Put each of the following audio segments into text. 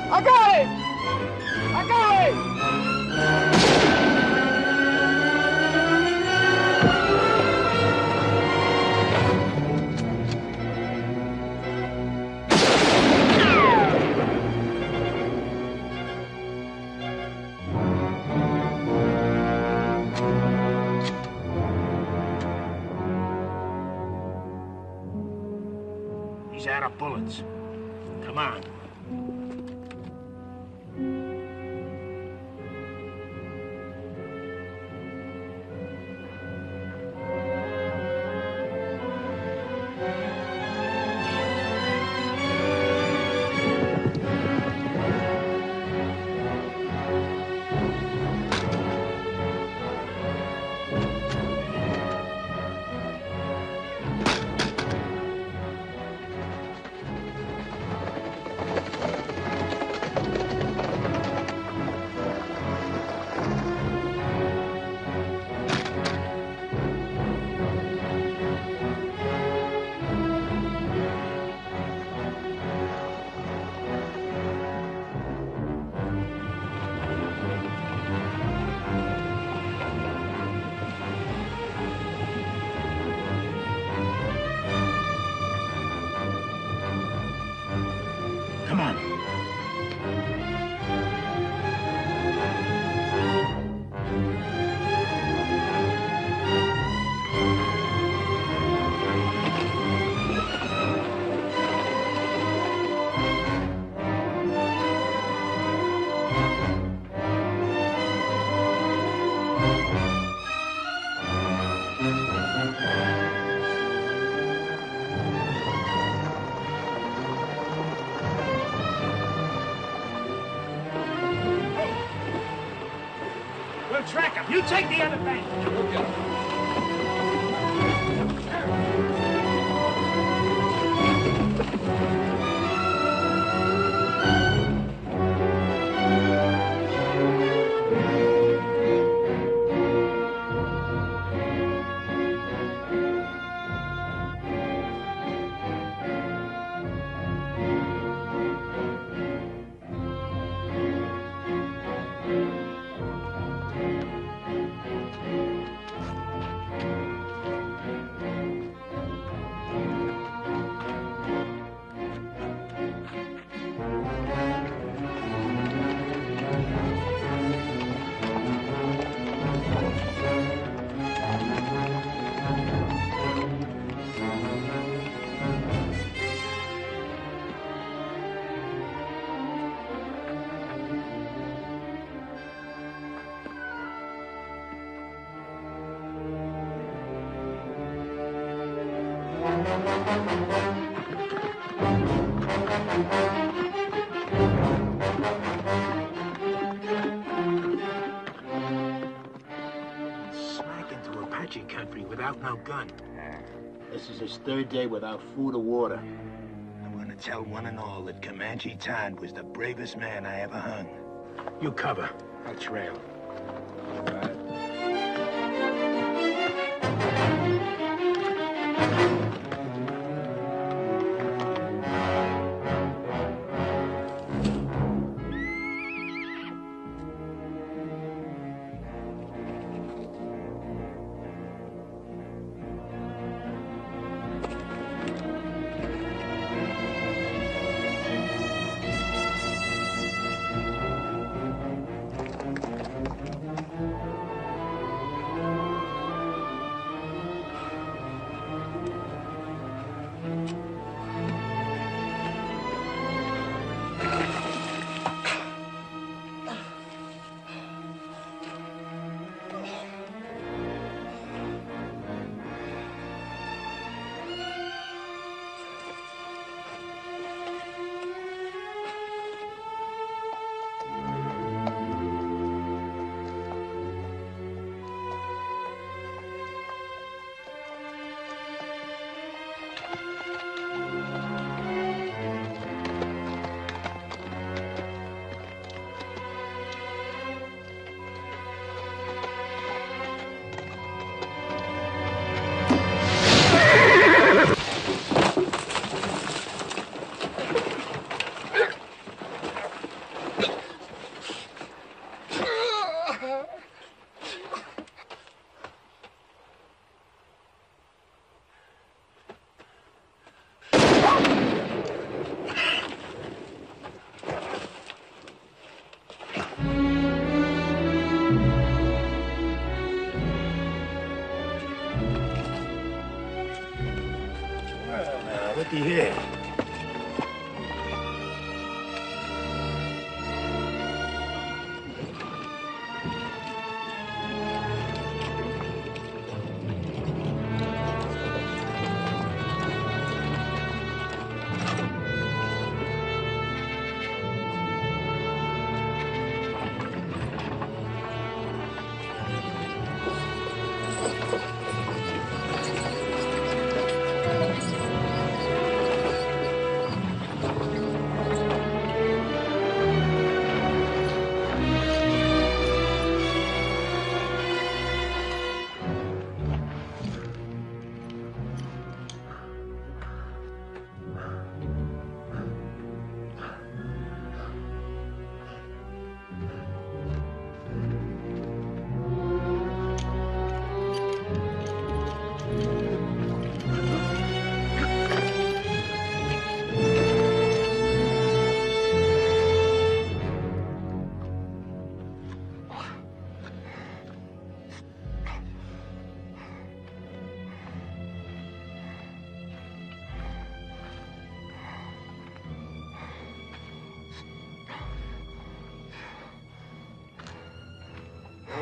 I got it! I got it! He's out of bullets. Come on. Come on. We'll track him. You take the other bank. Okay. Smack into Apache country without no gun. This is his third day without food or water. I'm gonna tell one and all that Comanche Todd was the bravest man I ever hung. You cover. I'll trail. All right.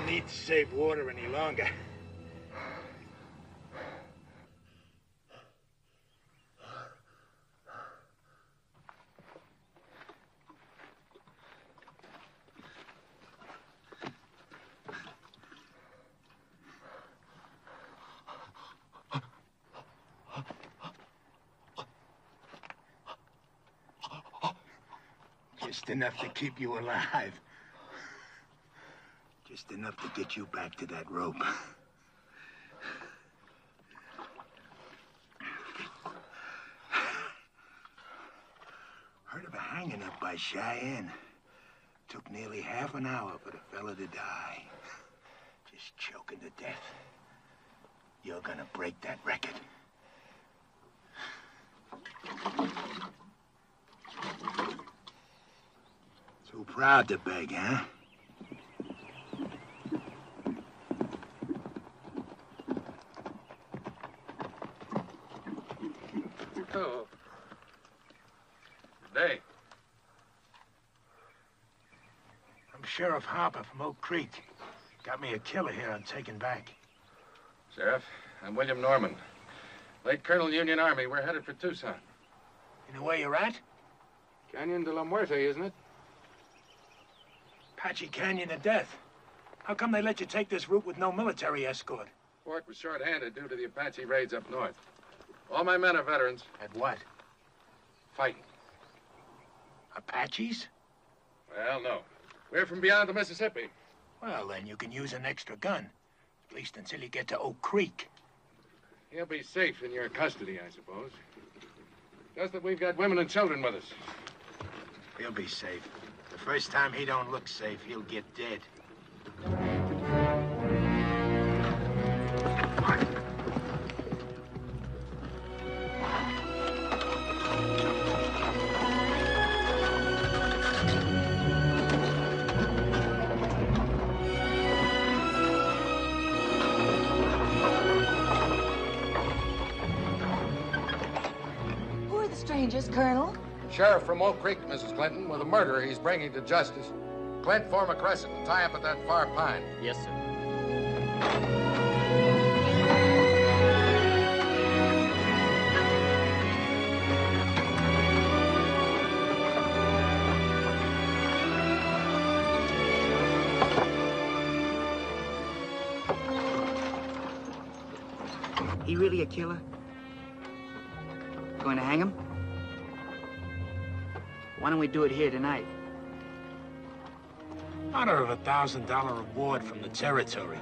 no need to save water any longer. Just enough to keep you alive. Just enough to get you back to that rope. Heard of a hanging up by Cheyenne. Took nearly half an hour for the fella to die. Just choking to death. You're gonna break that record. Too proud to beg, huh? Oh. Good day. I'm Sheriff Harper from Oak Creek. Got me a killer here I'm taking back. Sheriff, I'm William Norman. Late Colonel Union Army. We're headed for Tucson. You know where you're at? Canyon de la Muerte, isn't it? Apache Canyon to death. How come they let you take this route with no military escort? Fort was short-handed due to the Apache raids up north. All my men are veterans. At what? Fighting. Apaches? Well, no. We're from beyond the Mississippi. Well, then you can use an extra gun. At least until you get to Oak Creek. He'll be safe in your custody, I suppose. Just that we've got women and children with us. He'll be safe. The first time he don't look safe, he'll get dead. Who are the strangers, Colonel? Sheriff from Oak Creek, Mrs. Clinton, with a murderer he's bringing to justice. Clint, form a crescent and tie up at that far pine. Yes, sir. He really a killer? Going to hang him? Why don't we do it here tonight? Honor of $1,000 reward from the territory.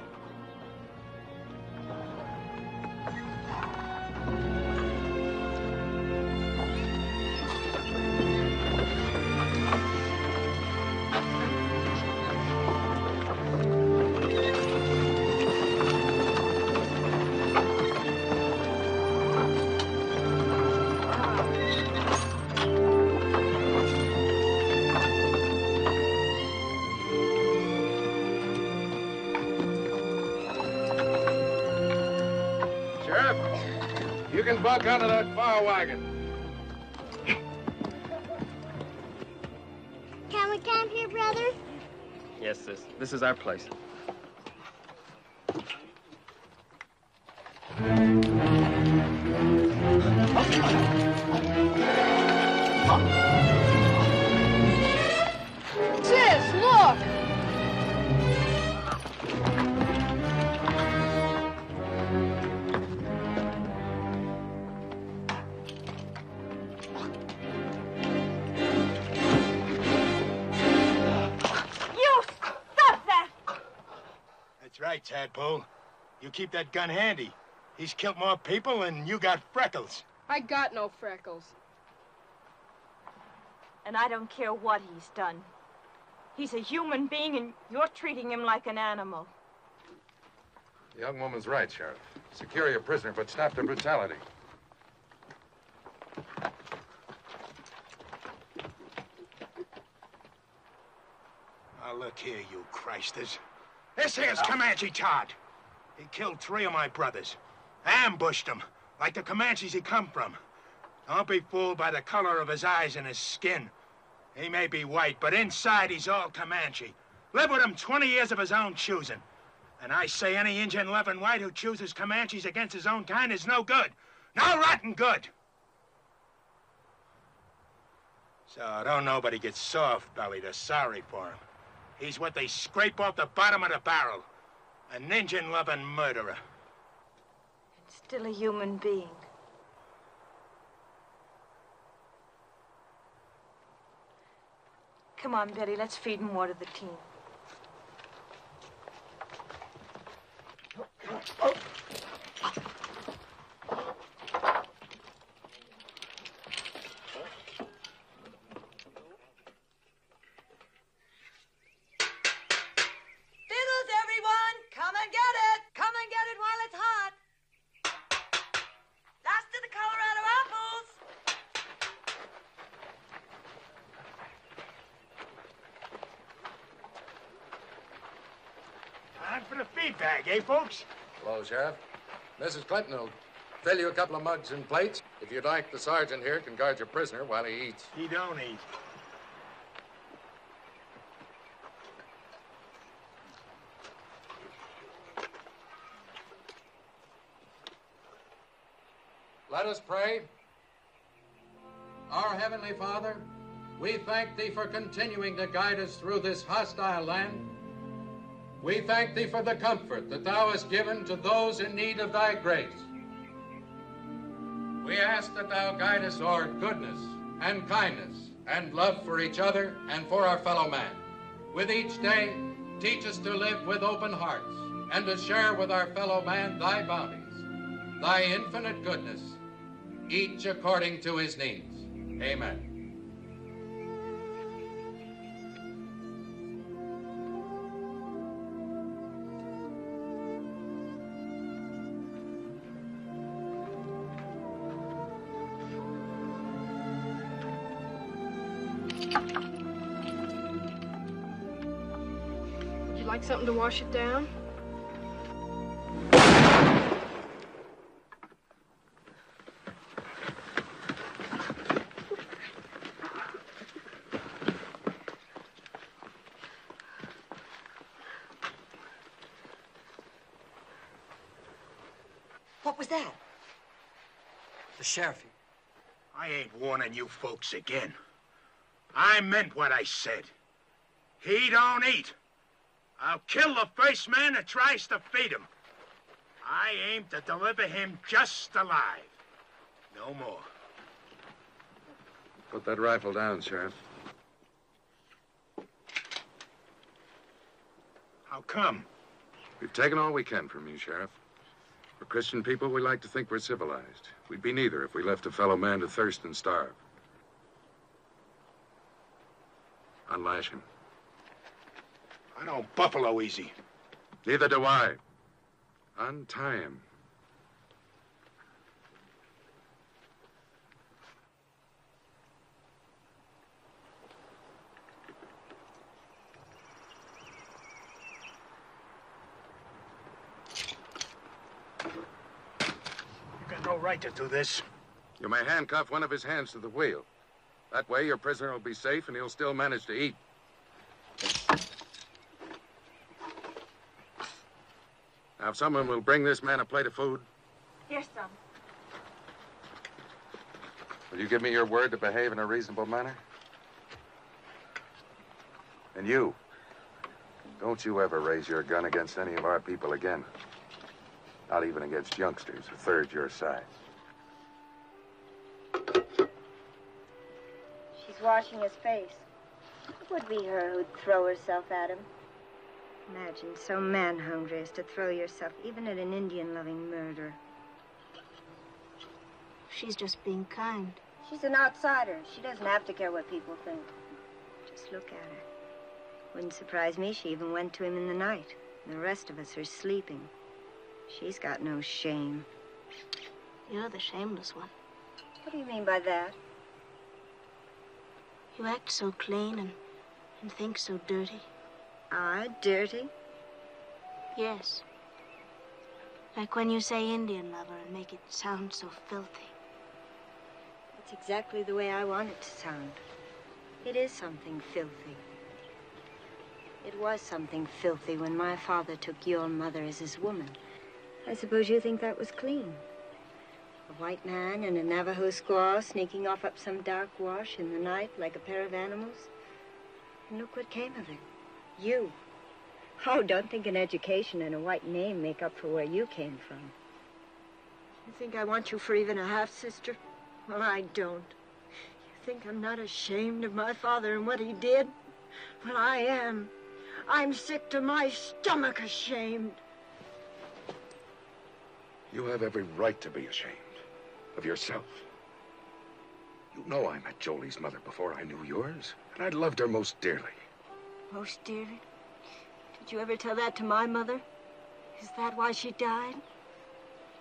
You can buck out of that far wagon. Can we camp here, brother? Yes, sis. This is our place. Sis, look! That's right, Tadpole. You keep that gun handy. He's killed more people than you got freckles. I got no freckles. And I don't care what he's done. He's a human being, and you're treating him like an animal. The young woman's right, Sheriff. Secure your prisoner, but stop the brutality. Now, look here, you Christers. This here's Comanche Todd. He killed 3 of my brothers. Ambushed them, like the Comanches he come from. Don't be fooled by the color of his eyes and his skin. He may be white, but inside he's all Comanche. Lived with him 20 years of his own choosing. And I say any Indian loving white who chooses Comanches against his own kind is no good. No rotten good. So don't nobody get soft-bellied or sorry for him. He's what they scrape off the bottom of the barrel. An Indian-loving murderer. And still a human being. Come on, Betty, let's feed and water the team. Time for the feed bag, eh, folks? Hello, Sheriff. Mrs. Clinton will fill you a couple of mugs and plates. If you'd like, the sergeant here can guard your prisoner while he eats. He don't eat. Let us pray. Our Heavenly Father, we thank Thee for continuing to guide us through this hostile land. We thank Thee for the comfort that Thou hast given to those in need of Thy grace. We ask that Thou guide us toward goodness and kindness and love for each other and for our fellow man. With each day, teach us to live with open hearts and to share with our fellow man Thy bounties, Thy infinite goodness, each according to his needs. Amen. Would you like something to wash it down? What was that? The sheriff. I ain't warning you folks again. I meant what I said. He don't eat. I'll kill the first man that tries to feed him. I aim to deliver him just alive. No more. Put that rifle down, Sheriff. How come? We've taken all we can from you, Sheriff. For Christian people, we like to think we're civilized. We'd be neither if we left a fellow man to thirst and starve. Unlash him. I don't buffalo easy. Neither do I. Untie him. You got no right to do this. You may handcuff one of his hands to the wheel. That way, your prisoner will be safe and he'll still manage to eat. Now, if someone will bring this man a plate of food, Here's some. will you give me your word to behave in a reasonable manner? And you, don't you ever raise your gun against any of our people again. Not even against youngsters a third your size. She's washing his face. It would be her who'd throw herself at him. Imagine so man-hungry as to throw yourself even at an Indian-loving murderer. She's just being kind. She's an outsider. She doesn't have to care what people think. Just look at her. Wouldn't surprise me she even went to him in the night. And the rest of us are sleeping. She's got no shame. You're the shameless one. What do you mean by that? You act so clean and think so dirty. I dirty? Yes. Like when you say Indian lover and make it sound so filthy. That's exactly the way I want it to sound. It is something filthy. It was something filthy when my father took your mother as his woman. I suppose you think that was clean. A white man and a Navajo squaw sneaking off up some dark wash in the night like a pair of animals. And look what came of it. You. Oh, don't think an education and a white name make up for where you came from. You think I want you for even a half-sister? Well, I don't. You think I'm not ashamed of my father and what he did? Well, I am. I'm sick to my stomach ashamed. You have every right to be ashamed of yourself. You know I met Jolie's mother before I knew yours, and I loved her most dearly. Most dearly? Did you ever tell that to my mother? Is that why she died?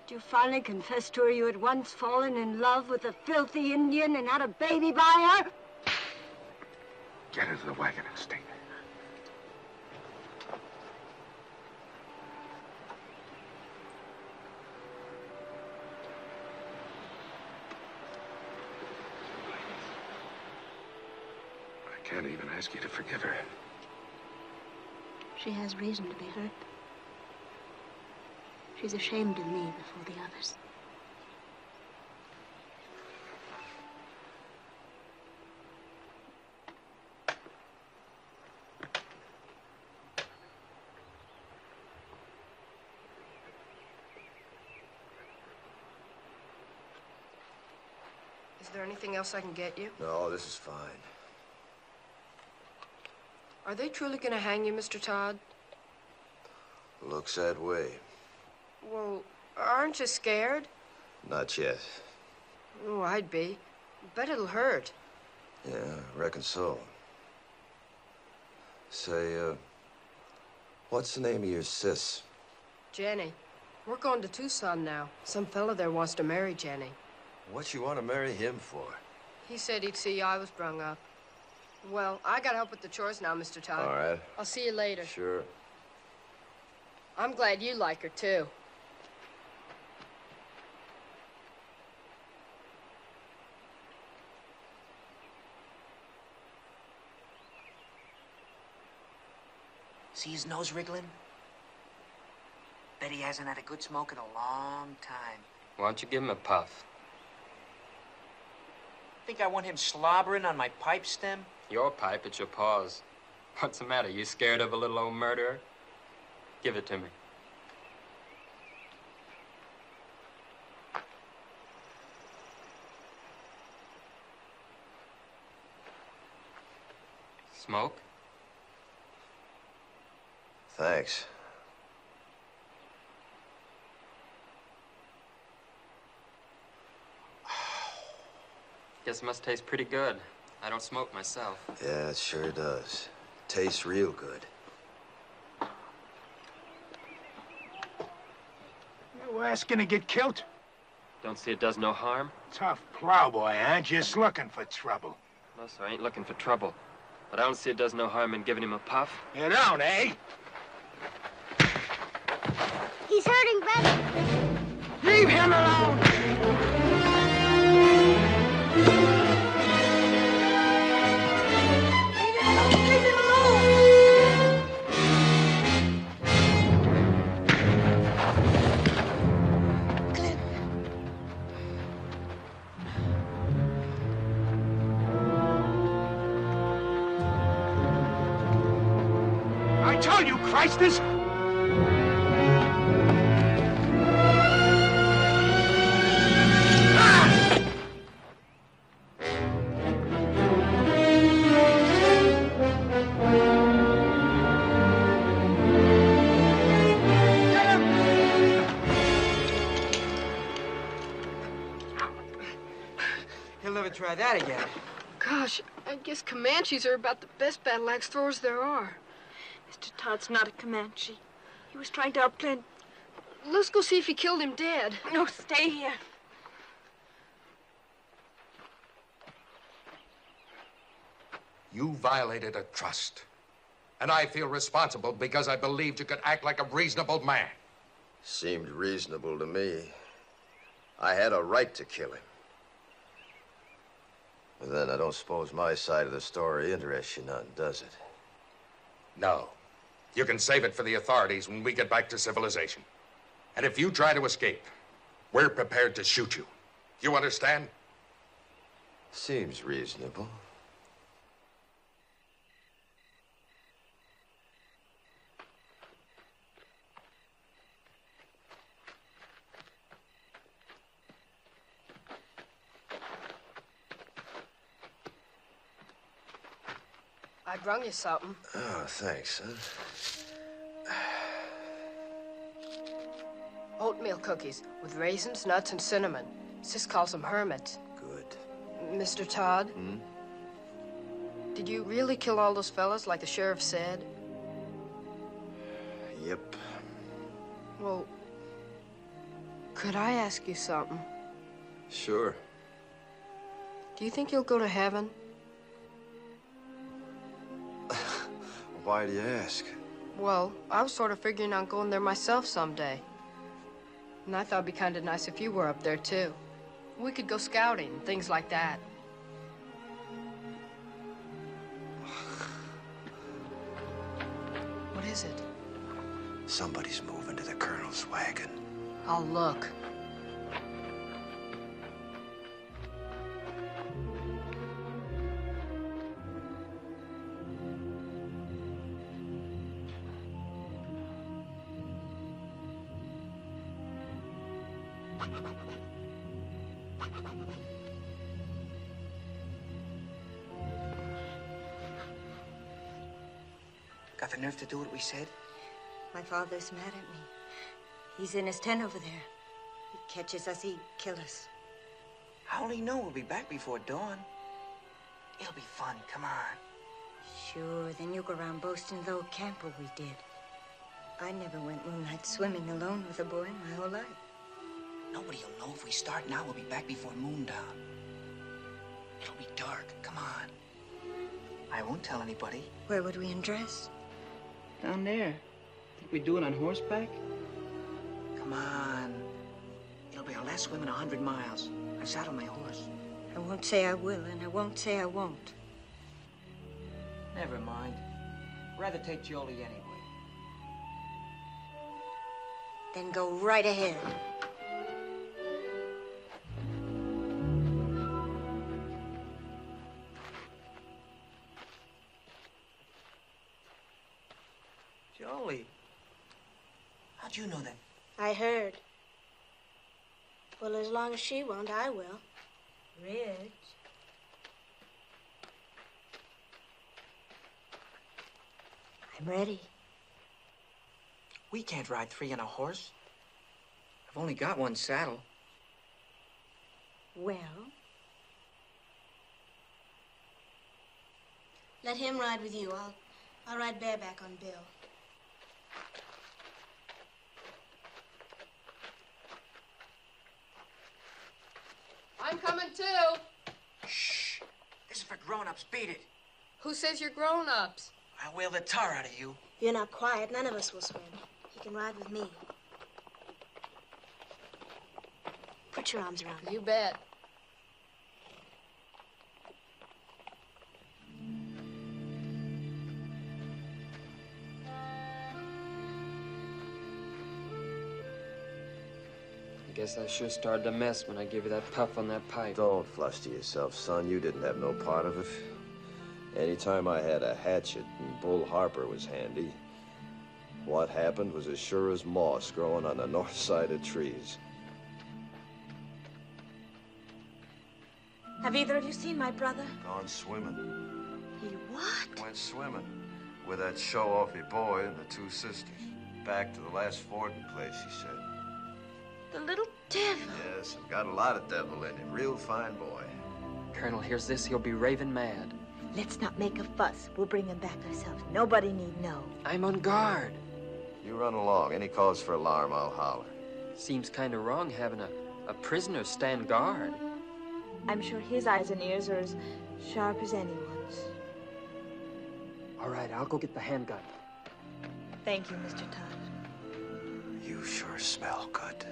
Did you finally confess to her you had once fallen in love with a filthy Indian and had a baby by her? Get into the wagon and stay there. I can't even ask you to forgive her. She has reason to be hurt. She's ashamed of me before the others. Is there anything else I can get you? No, this is fine. Are they truly going to hang you, Mr. Todd? Looks that way. Well, aren't you scared? Not yet. Oh, I'd be. Bet it'll hurt. Yeah, I reckon so. Say, what's the name of your sis? Jenny. We're going to Tucson now. Some fella there wants to marry Jenny. What you want to marry him for? He said he'd see I was brung up. Well, I gotta help with the chores now, Mr. Todd. All right. I'll see you later. Sure. I'm glad you like her, too. See his nose wriggling? Bet he hasn't had a good smoke in a long time. Why don't you give him a puff? Think I want him slobbering on my pipe stem? Your pipe, it's your paws. What's the matter? You scared of a little old murderer? Give it to me. Smoke? Thanks. Guess it must taste pretty good. I don't smoke myself. Yeah, it sure does. Tastes real good. You asking to get killed? Don't see it does no harm? Tough plowboy, huh? Just looking for trouble. No, sir, I ain't looking for trouble. But I don't see it does no harm in giving him a puff. You don't, eh? He's hurting Betty. Leave him alone! I told you, Christus! He'll never try that again. Gosh, I guess Comanches are about the best battle axe throwers there are. Mr. Todd's not a Comanche. He was trying to help Clint. Let's go see if he killed him dead. No, stay here. You violated a trust. And I feel responsible because I believed you could act like a reasonable man. Seemed reasonable to me. I had a right to kill him. But then I don't suppose my side of the story interests you none, does it? No. You can save it for the authorities when we get back to civilization. And if you try to escape, we're prepared to shoot you. You understand? Seems reasonable. I brung you something. Oh, thanks, son. Oatmeal cookies with raisins, nuts, and cinnamon. Sis calls them hermits. Good. Mr. Todd? Hmm? Did you really kill all those fellas like the sheriff said? Yep. Well, could I ask you something? Sure. Do you think you'll go to heaven? Why do you ask? Well, I was sort of figuring on going there myself someday. And I thought it'd be kind of nice if you were up there, too. We could go scouting, things like that. What is it? Somebody's moving to the colonel's wagon. I'll look. Got the nerve to do what we said? My father's mad at me. He's in his tent over there. He catches us, he'd kill us. How'll he know we'll be back before dawn? It'll be fun, come on. Sure, then you go around boasting of the old camper we did. I never went moonlight swimming alone with a boy in my whole life. Nobody'll know if we start now, we'll be back before moondown. It'll be dark, come on. I won't tell anybody. Where would we undress? Down there. Think we'd do it on horseback? Come on. It'll be our last swim in 100 miles. I've saddled my horse. I won't say I will, and I won't say I won't. Never mind. Rather take Jolie anyway. Then go right ahead. Jolie. How'd you know that? I heard. Well, as long as she won't, I will. Rich. I'm ready. We can't ride three on a horse. I've only got one saddle. Well? Let him ride with you. I'll ride bareback on Bill. I'm coming too. Shh. This is for grown-ups. Beat it. Who says you're grown-ups? I'll whale the tar out of you. If you're not quiet, none of us will swim. You can ride with me. Put your arms around me. You bet. I guess I sure started a mess when I gave you that puff on that pipe. Don't fluster yourself, son. You didn't have no part of it. Anytime I had a hatchet and Bull Harper was handy, what happened was as sure as moss growing on the north side of trees. Have either of you seen my brother? Gone swimming. He what? Went swimming with that show-offy boy and the two sisters. Back to the last fording place, he said. The little devil. Yes, I've got a lot of devil in him. Real fine boy. Colonel hears this, he'll be raving mad. Let's not make a fuss. We'll bring him back ourselves. Nobody need know. I'm on guard. You run along. Any cause for alarm, I'll holler. Seems kind of wrong having a prisoner stand guard. I'm sure his eyes and ears are as sharp as anyone's. All right, I'll go get the handgun. Thank you, Mr. Todd. You sure smell good.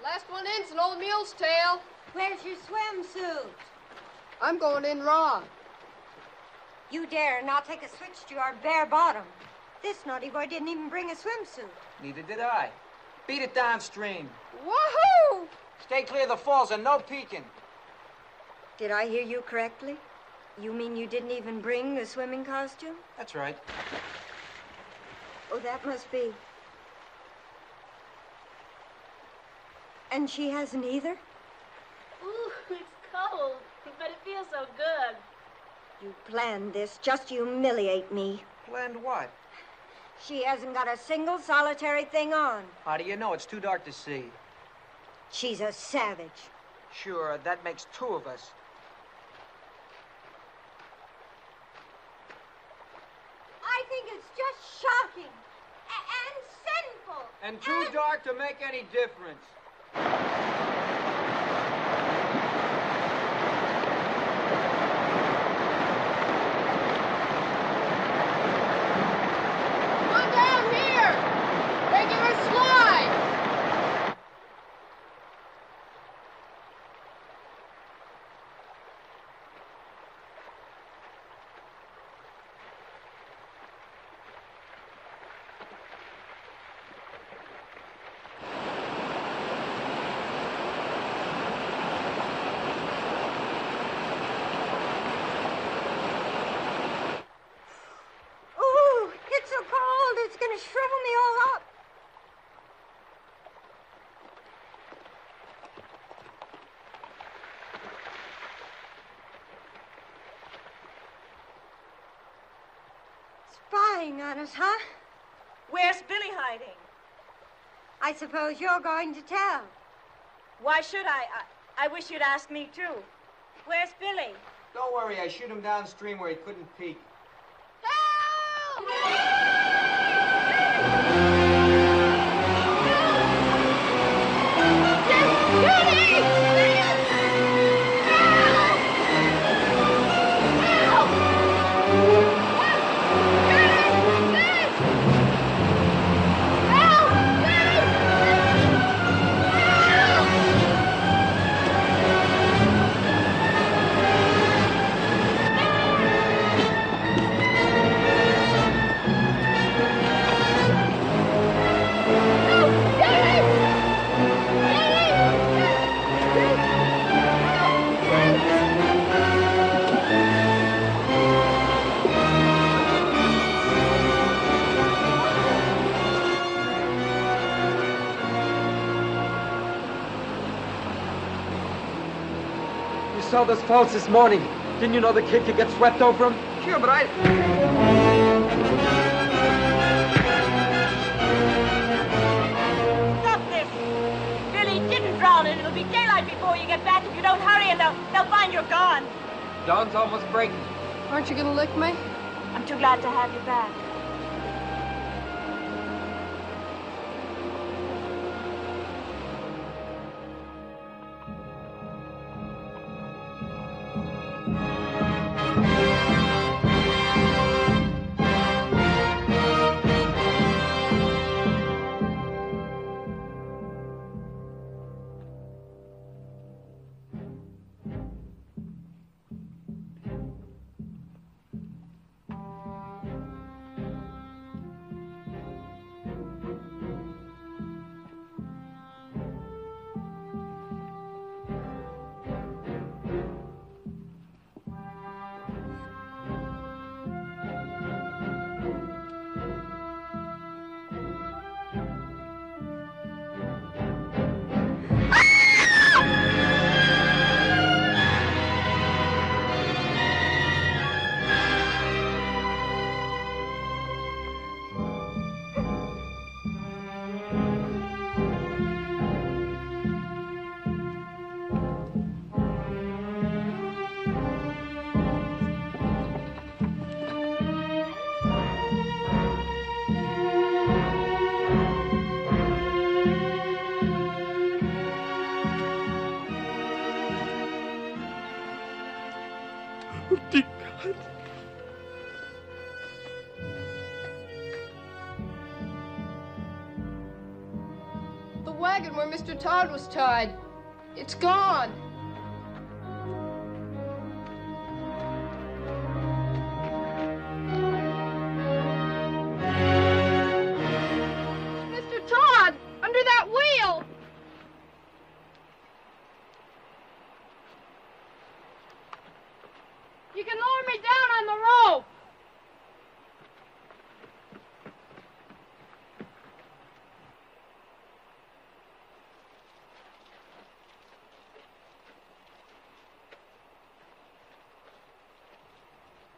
Last one in's an old mule's tail. Where's your swimsuit? I'm going in raw. You dare not take a switch to our bare bottom. This naughty boy didn't even bring a swimsuit. Neither did I. Beat it downstream. Woohoo! Stay clear of the falls and no peeking. Did I hear you correctly? You mean you didn't even bring the swimming costume? That's right. Oh, that must be. And she hasn't either? Ooh, it's cold, but it feels so good. You planned this just to humiliate me. Planned what? She hasn't got a single solitary thing on. How do you know? It's too dark to see. She's a savage. Sure, that makes two of us. I think it's just shocking and sinful. And too dark to make any difference. Come down here! Regular slide! Ooh, it's so cold, it's gonna shrivel me all up. Spying on us, huh? Where's Billy hiding? I suppose you're going to tell. Why should I? I wish you'd ask me, too. Where's Billy? Don't worry, I shoot him downstream where he couldn't peek. You saw those falls this morning. Didn't you know the kid could get swept over them? Sure, but I... Stop this! Billy didn't drown, and it'll be daylight before you get back if you don't hurry, and they'll find you're gone. Dawn's almost breaking. Aren't you gonna lick me? I'm too glad to have you back. wagon where Mr. Todd was tied. It's gone. Mr. Todd, under that wheel. You can lower me down on the rope.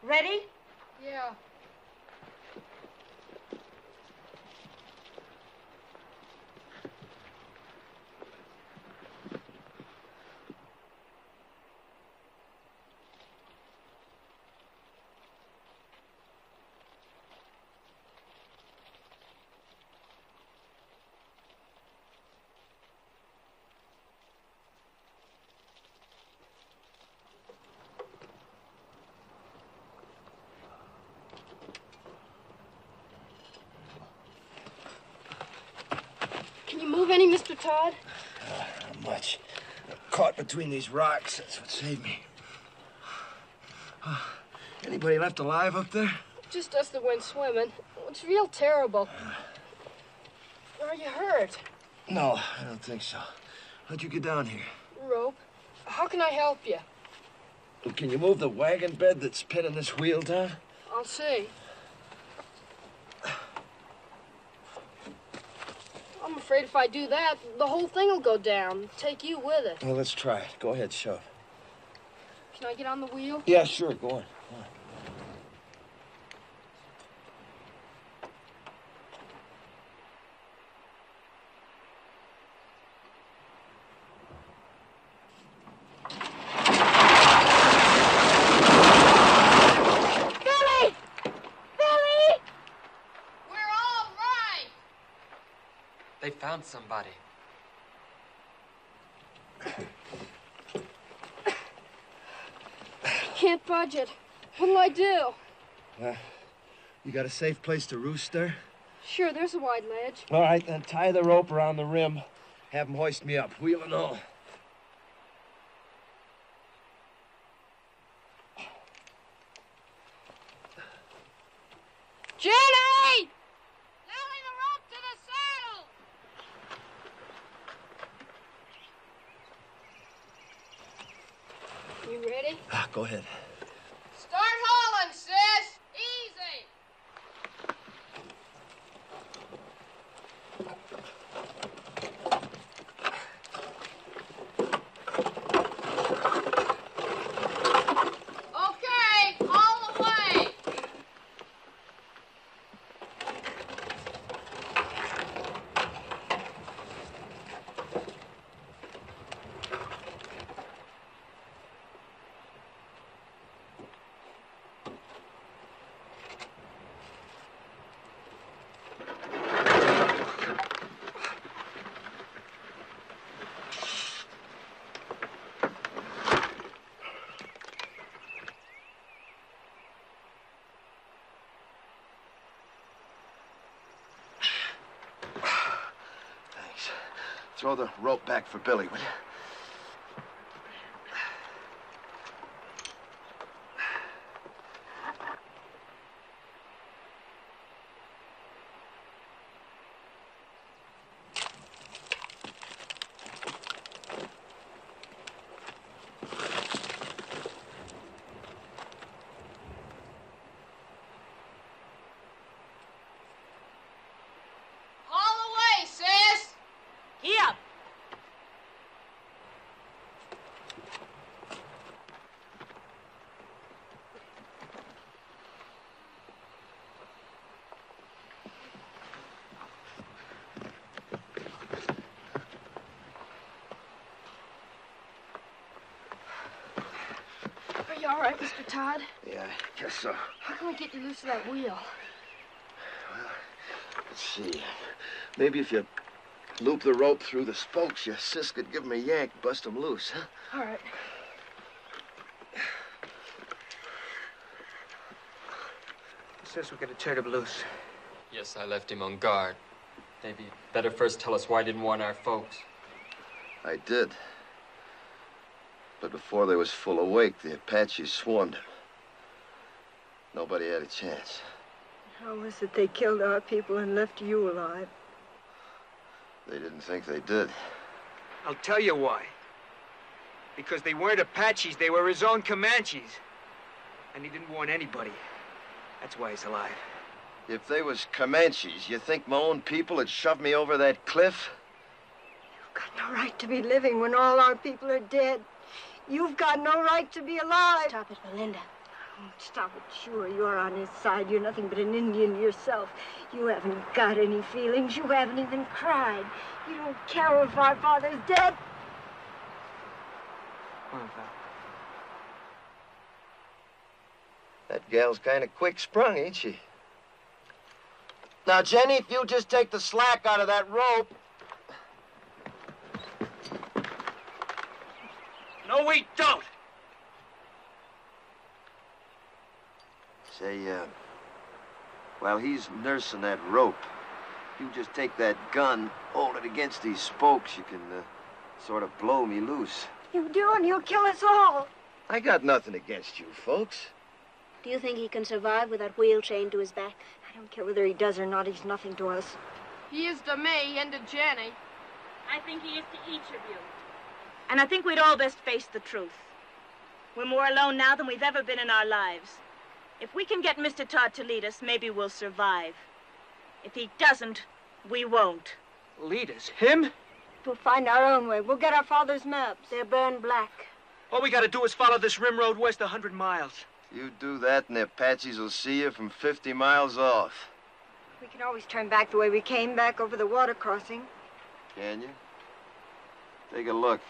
Ready? Yeah. Can you move any, Mr. Todd? Not much. Caught between these rocks. That's what saved me. Anybody left alive up there? Just us that went swimming. It's real terrible. Are you hurt? No, I don't think so. How'd you get down here? Rope. How can I help you? Can you move the wagon bed that's pinning this wheel down? I'll see. I'm afraid if I do that, the whole thing will go down. Take you with it. Well, let's try it. Go ahead, shove. Can I get on the wheel? Yeah, sure. Go on. Go on. Billy! Billy! We're all right! They found somebody. Can't budge it. What'll I do? You got a safe place to roost there? Sure, there's a wide ledge. All right, then tie the rope around the rim. Have them hoist me up, wheel and all. Jenny! Nailing the rope to the saddle! You ready? Go ahead. Start hauling, sis! Easy! Okay, haul away! Thanks. Throw the rope back for Billy, will you? Haul away, sis! Here. Are you all right, Mr. Todd? Yeah, I guess so. How can I get you loose of that wheel? Let's see. Maybe if you loop the rope through the spokes, your sis could give him a yank, bust him loose, huh? All right. Sis, we gotta turn him loose. Yes, I left him on guard. Davy, better first tell us why you didn't warn our folks. I did. But before they was full awake, the Apaches swarmed him. Nobody had a chance. How was it they killed our people and left you alive? They didn't think they did. I'll tell you why. Because they weren't Apaches, they were his own Comanches. And he didn't warn anybody. That's why he's alive. If they was Comanches, you think my own people had shoved me over that cliff? You've got no right to be living when all our people are dead. You've got no right to be alive. Stop it, Belinda. Oh, stop it. Sure, you're on his side. You're nothing but an Indian yourself. You haven't got any feelings. You haven't even cried. You don't care if our father's dead. Come on, pal. That gal's kind of quick-sprung, ain't she? Now, Jenny, if you just take the slack out of that rope... No, we don't! Say, while he's nursing that rope, you just take that gun, hold it against these spokes, you can, sort of blow me loose. You do, and you'll kill us all. I got nothing against you, folks. Do you think he can survive with that wheel chained to his back? I don't care whether he does or not. He's nothing to us. He is to me and to Jenny. I think he is to each of you. And I think we'd all best face the truth. We're more alone now than we've ever been in our lives. If we can get Mr. Todd to lead us, maybe we'll survive. If he doesn't, we won't. Lead us? Him? We'll find our own way. We'll get our father's maps. They're burned black. All we gotta do is follow this rim road west 100 miles. You do that and the Apaches will see you from 50 miles off. We can always turn back the way we came, back over the water crossing. Can you? Take a look.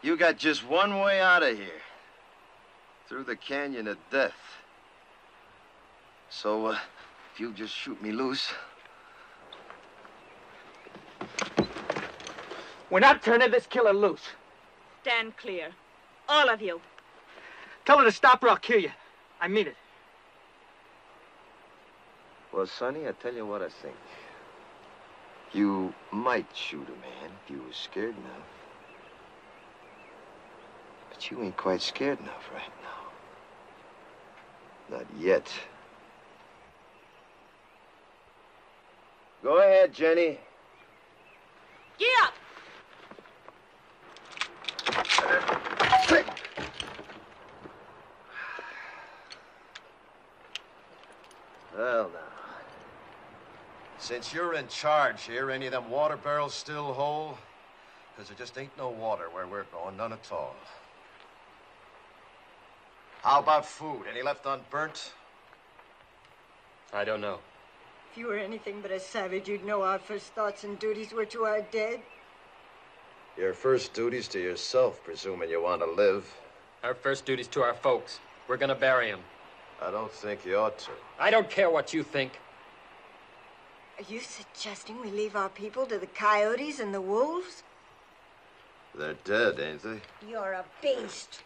You got just one way out of here. Through the canyon of death. So, if you just shoot me loose... We're not turning this killer loose. Stand clear. All of you. Tell her to stop or I'll kill you. I mean it. Well, Sonny, I tell you what I think. You might shoot a man if you was scared enough. But you ain't quite scared enough right now. Not yet. Go ahead, Jenny. Get up! Well, now. Since you're in charge here, any of them water barrels still whole? Because there just ain't no water where we're going, none at all. How about food? Any left unburnt? I don't know. If you were anything but a savage, you'd know our first thoughts and duties were to our dead. Your first duty's to yourself, presuming you want to live. Our first duty's to our folks. We're gonna bury him. I don't think you ought to. I don't care what you think. Are you suggesting we leave our people to the coyotes and the wolves? They're dead, ain't they? You're a beast.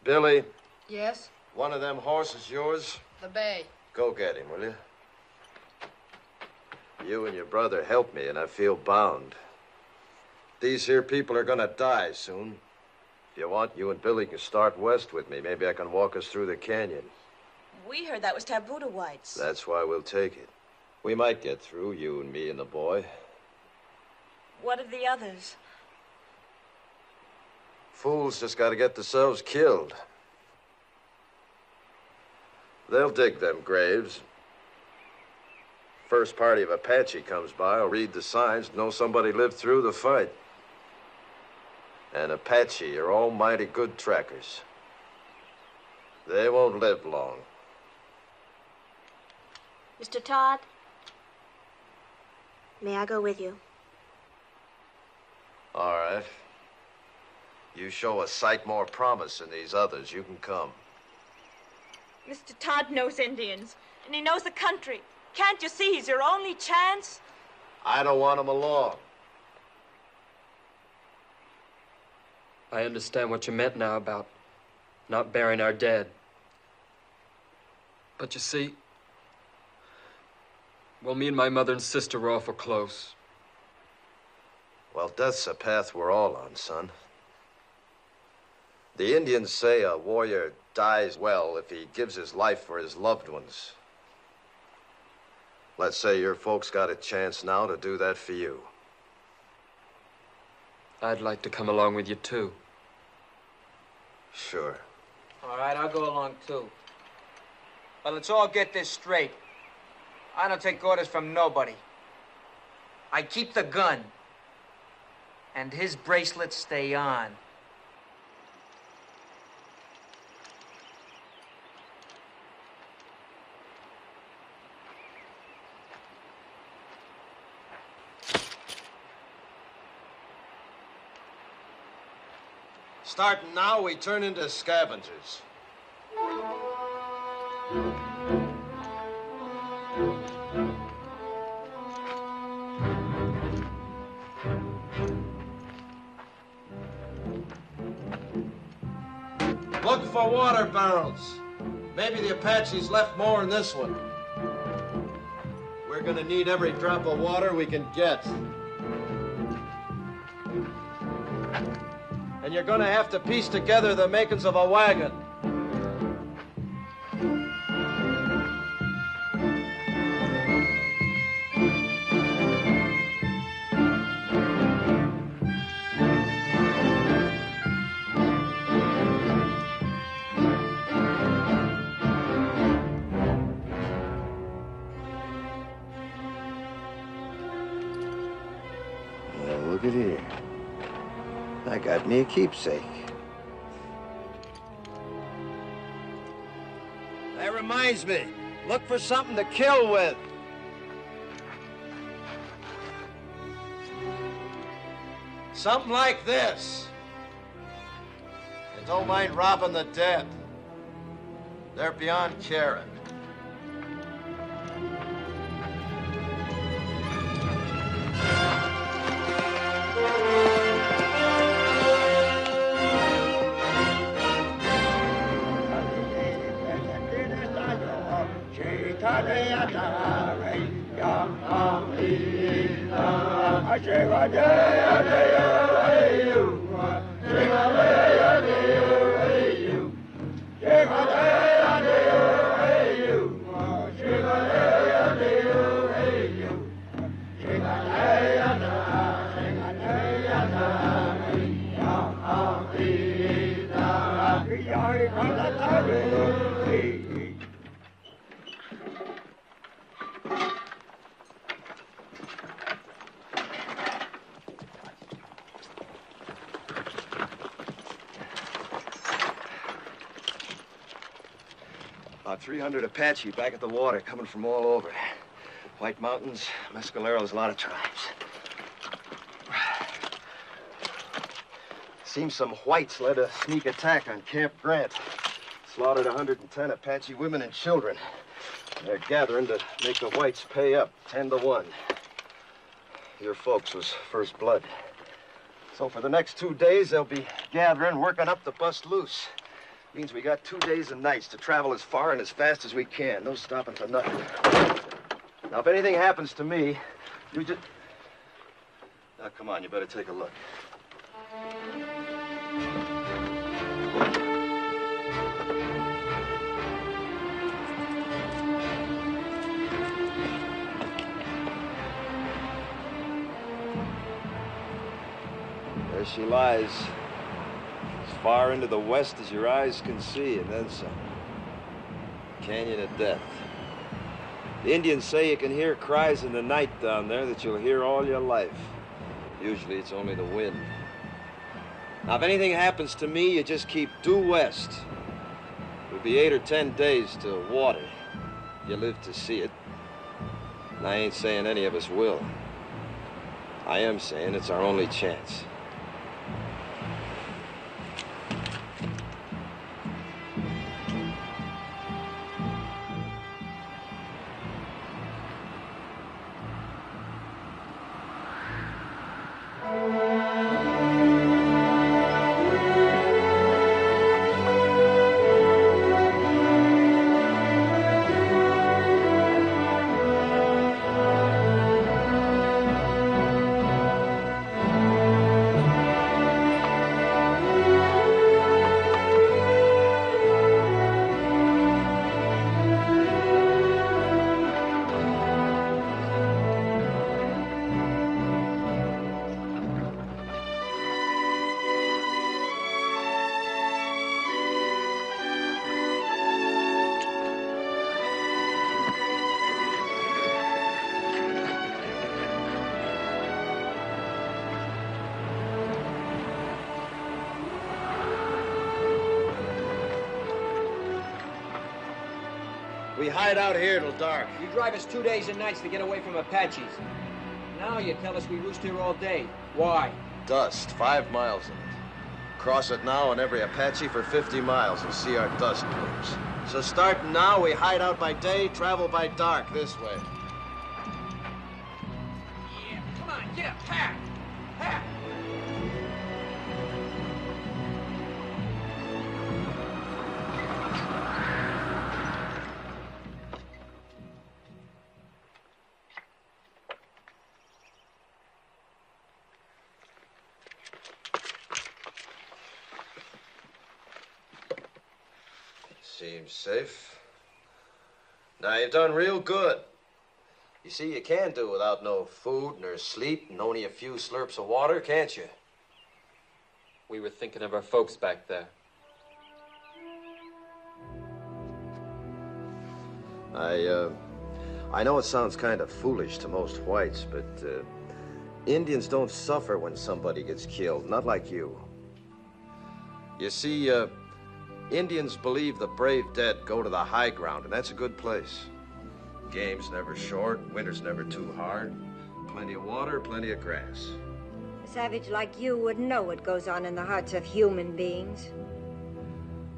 Billy, Yes? one of them horses yours? The bay. Go get him, will you? You and your brother helped me, and I feel bound. These here people are gonna die soon. If you want, you and Billy can start west with me. Maybe I can walk us through the canyon. We heard that was taboo to whites. That's why we'll take it. We might get through, you and me and the boy. What of the others? Fools just gotta get themselves killed. They'll dig them graves. First party of Apache comes by, will read the signs, know somebody lived through the fight. And Apache are almighty good trackers. They won't live long. Mr. Todd, may I go with you? All right. You show a sight more promise than these others, you can come. Mr. Todd knows Indians, and he knows the country. Can't you see he's your only chance? I don't want him along. I understand what you meant now about not burying our dead. But you see, well, me and my mother and sister were awful close. Well, death's a path we're all on, son. The Indians say a warrior dies well if he gives his life for his loved ones. Let's say your folks got a chance now to do that for you. I'd like to come along with you, too. Sure. All right, I'll go along, too. But let's all get this straight. I don't take orders from nobody. I keep the gun. And his bracelets stay on. Starting now, we turn into scavengers. Look for water barrels. Maybe the Apaches left more in this one. We're gonna need every drop of water we can get. And you're gonna have to piece together the makings of a wagon. Well, look at here. I got me a keepsake. That reminds me, look for something to kill with. Something like this. And don't mind robbing the dead. They're beyond caring. About 300 Apache back at the water, coming from all over. White Mountains, Mescaleros, a lot of tribes. Seems some whites led a sneak attack on Camp Grant. Slaughtered 110 Apache women and children. They're gathering to make the whites pay up, 10-1. Your folks was first blood. So for the next 2 days, they'll be gathering, working up to bust loose. Means we got 2 days and nights to travel as far and as fast as we can. No stopping for nothing. Now, if anything happens to me, you just... Now, come on, you better take a look. There she lies. As far into the west as your eyes can see, and then some. Canyon of Death. The Indians say you can hear cries in the night down there that you'll hear all your life. Usually it's only the wind. Now, if anything happens to me, you just keep due west. It'll be 8 or 10 days to water. You live to see it. And I ain't saying any of us will. I am saying it's our only chance. We hide out here till dark. You drive us 2 days and nights to get away from Apaches. Now you tell us we roost here all day. Why? Dust, 5 miles of it. Cross it now, and every Apache for 50 miles will see our dust plumes. So starting now, we hide out by day, travel by dark this way. Yeah, come on, get up, pack! Pack! Seems safe. Now, you've done real good. You see, you can do without no food nor sleep and only a few slurps of water, can't you? We were thinking of our folks back there. I know it sounds kind of foolish to most whites, but Indians don't suffer when somebody gets killed, not like you. You see, Indians believe the brave dead go to the high ground, and that's a good place. Game's never short, winter's never too hard. Plenty of water, plenty of grass. A savage like you wouldn't know what goes on in the hearts of human beings.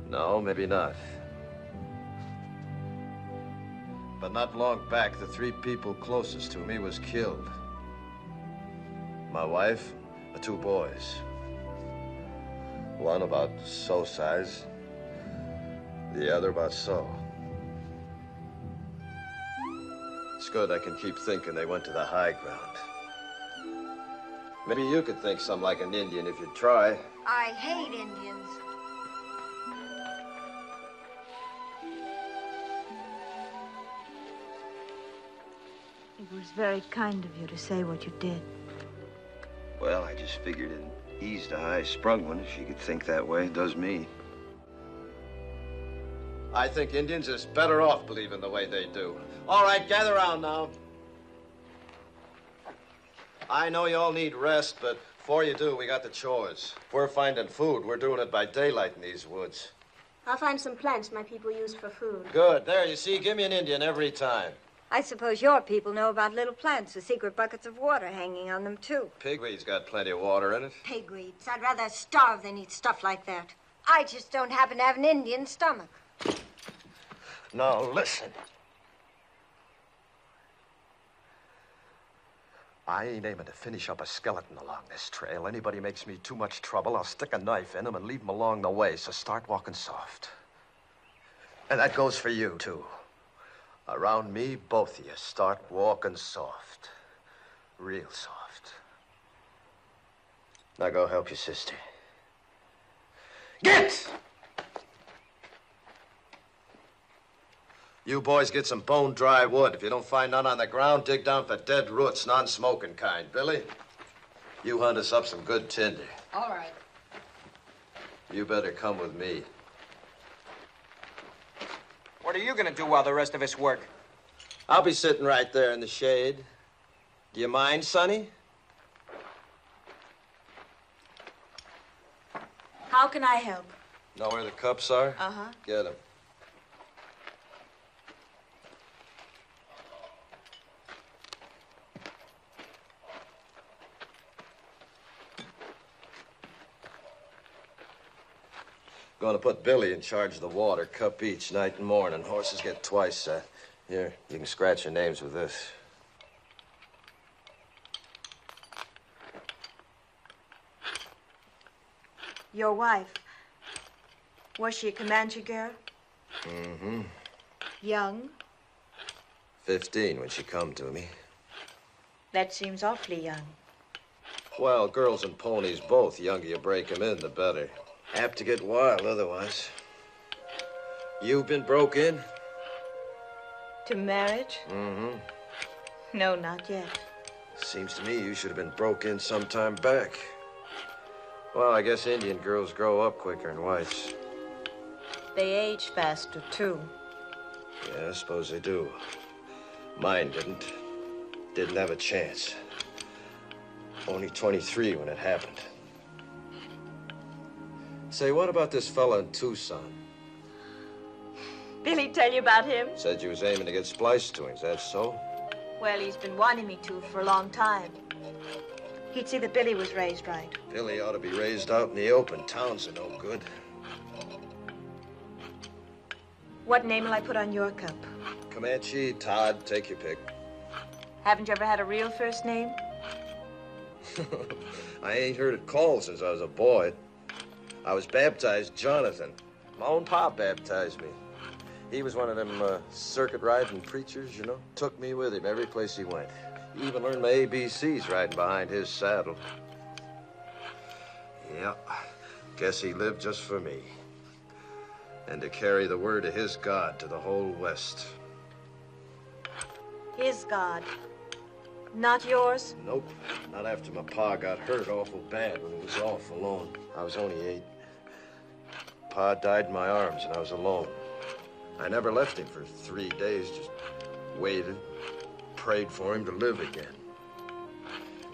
No, maybe not. But not long back, the 3 people closest to me was killed. My wife, the 2 boys. One about so size, the other about so. It's good I can keep thinking they went to the high ground. Maybe you could think something like an Indian if you'd try. I hate Indians. It was very kind of you to say what you did. Well, I just figured it eased a high-sprung one. If she could think that way, it does me. I think Indians is better off believing the way they do. All right, gather around now. I know you all need rest, but before you do, we got the chores. If we're finding food, we're doing it by daylight in these woods. I'll find some plants my people use for food. Good. There, you see, give me an Indian every time. I suppose your people know about little plants with secret buckets of water hanging on them, too. Pigweed's got plenty of water in it. Pigweeds. I'd rather starve than eat stuff like that. I just don't happen to have an Indian stomach. Now, listen. I ain't aiming to finish up a skeleton along this trail. Anybody makes me too much trouble, I'll stick a knife in him and leave him along the way, so start walking soft. And that goes for you, too. Around me, both of you, start walking soft. Real soft. Now go help your sister. Get! You boys get some bone-dry wood. If you don't find none on the ground, dig down for dead roots, non-smoking kind. Billy, you hunt us up some good tinder. All right. You better come with me. What are you gonna do while the rest of us work? I'll be sitting right there in the shade. Do you mind, Sonny? How can I help? Know where the cups are? Uh-huh. Get them. Going to put Billy in charge of the water, cup each, night and morning. Horses get twice that. Here, you can scratch your names with this. Your wife. Was she a Comanche girl? Mm-hmm. Young? 15 when she come to me. That seems awfully young. Well, girls and ponies both. The younger you break 'em in, the better. Apt to get wild otherwise. You've been broke in? To marriage? Mm-hmm. No, not yet. Seems to me you should have been broke in some time back. Well, I guess Indian girls grow up quicker than whites. They age faster, too. Yeah, I suppose they do. Mine didn't. Didn't have a chance. Only 23 when it happened. Say, what about this fella in Tucson? Billy tell you about him? Said you was aiming to get spliced to him. Is that so? Well, he's been wanting me to for a long time. He'd see that Billy was raised right. Billy ought to be raised out in the open. Towns are no good. What name will I put on your cup? Comanche, Todd, take your pick. Haven't you ever had a real first name? I ain't heard it called since I was a boy. I was baptized Jonathan. My own pop baptized me. He was one of them circuit-riding preachers, you know. Took me with him every place he went. Even learned my ABCs riding behind his saddle. Yeah, guess he lived just for me. And to carry the word of his God to the whole West. His God. Not yours? Nope. Not after my pa got hurt awful bad when he was off alone. I was only 8. Pa died in my arms and I was alone. I never left him for 3 days, just waited, prayed for him to live again.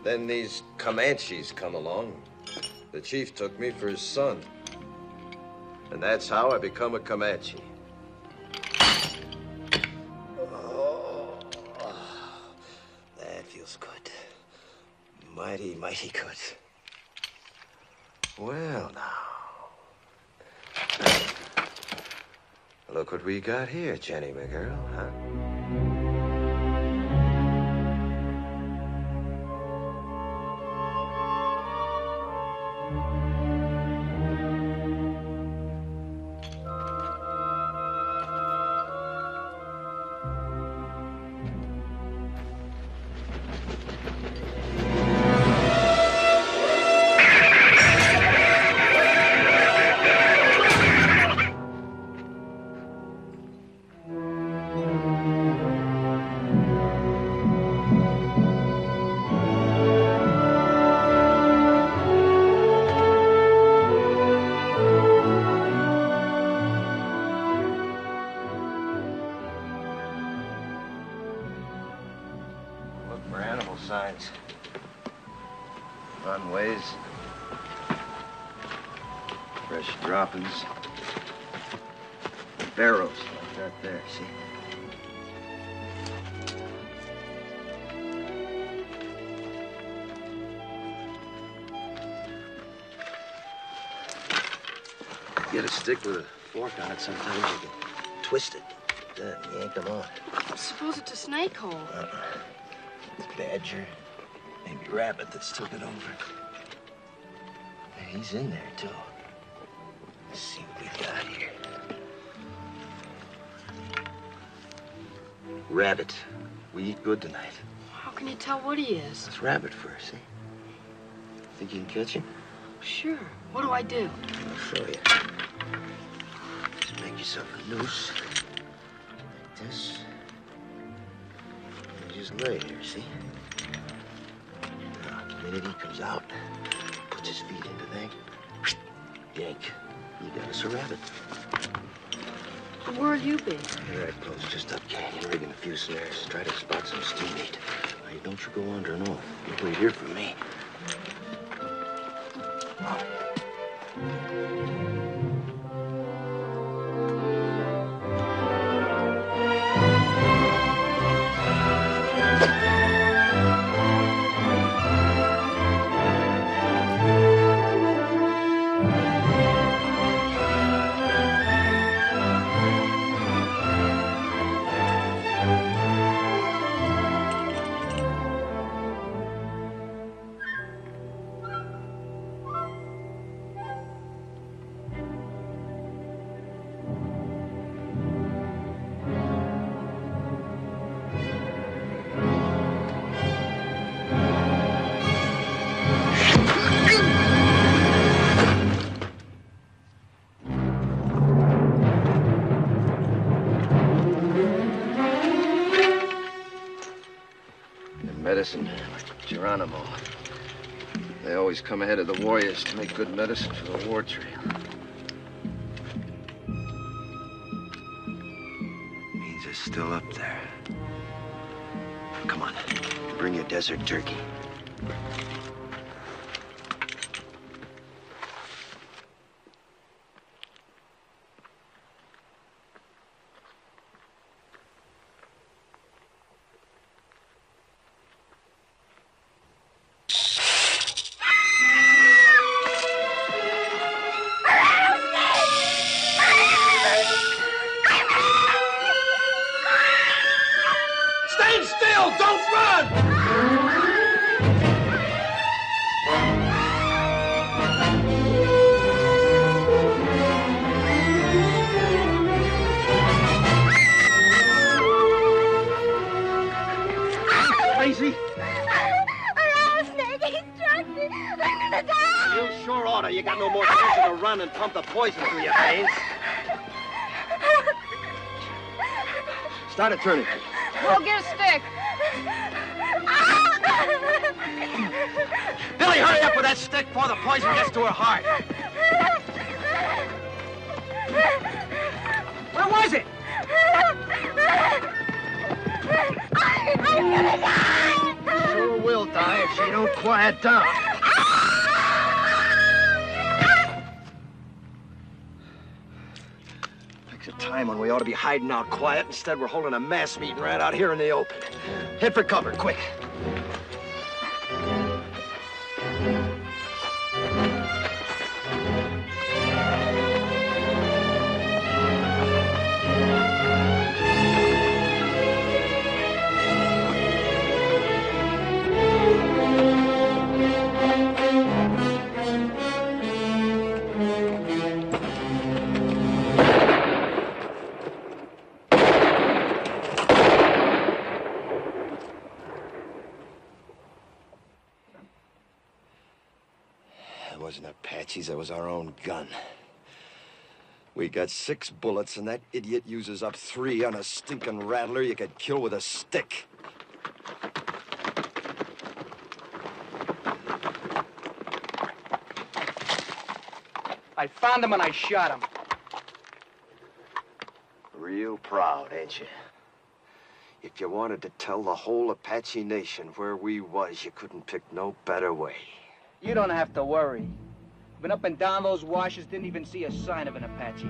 Then these Comanches come along. The chief took me for his son. And that's how I become a Comanche. Oh, that feels good. Mighty, mighty good. Well, now. Look what we got here, Jenny, my girl, huh? Signs. Runways. Fresh droppings. Barrows like that there, see? You get a stick with a fork on it, sometimes you can twist it. Then yank them on. Suppose it's a snake hole. Badger, maybe rabbit that's took it over. He's in there, too. Let's see what we got here. Rabbit. We eat good tonight. How can you tell what he is? It's rabbit fur, see? Think you can catch him? Sure. What do I do? I'll show you. Just make yourself a noose. Like this. Just lay here, see? Now, the minute he comes out, puts his feet into that, yank. You got us a rabbit. Where'll you be? Here I close just up canyon, rigging a few snares. Try to spot some steam meat. Now, don't you go wandering off. You wait here for me. Medicine, Geronimo. They always come ahead of the warriors to make good medicine for the war trail. Means they're still up there. Come on, bring your desert turkey. Billy? A rattlesnake! He struck me! I'm gonna die! You sure oughta. You got no more chance to run and pump the poison through your veins. Start it turning. Go get a stick. Billy, hurry up with that stick before the poison gets to her heart. Where was it? I'm gonna die! Sure will die if she don't quiet down. Picks a time when we ought to be hiding out quiet. Instead, we're holding a mass meeting right out here in the open. Head for cover, quick. It wasn't Apaches, it was our own gun. We got 6 bullets, and that idiot uses up 3 on a stinking rattler you could kill with a stick. I found him and I shot him. Real proud, ain't you? If you wanted to tell the whole Apache nation where we was, you couldn't pick no better way. You don't have to worry. Been up and down those washes, didn't even see a sign of an Apache.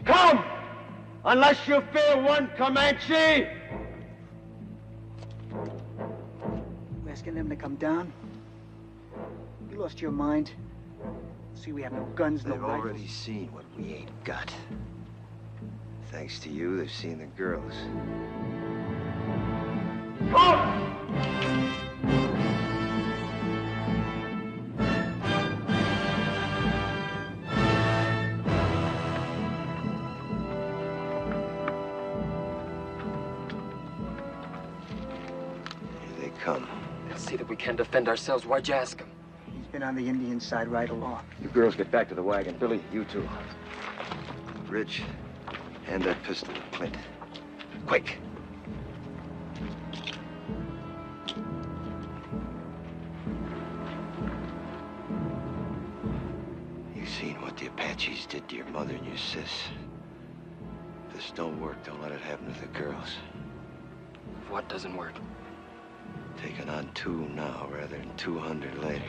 Come! Unless you fear one Comanche! You asking them to come down? You lost your mind? See, we have no guns, no They've rifles. already seen what we ain't got. Thanks to you, they've seen the girls. Here they come. They'll see that we can't defend ourselves. Why'd you ask him? He's been on the Indian side right along. You girls get back to the wagon. Billy, you too. Rich, hand that pistol to Clint. Quick. You seen what the Apaches did to your mother and your sis. If this don't work, don't let it happen to the girls. What doesn't work? Taking on 2 now rather than 200 later.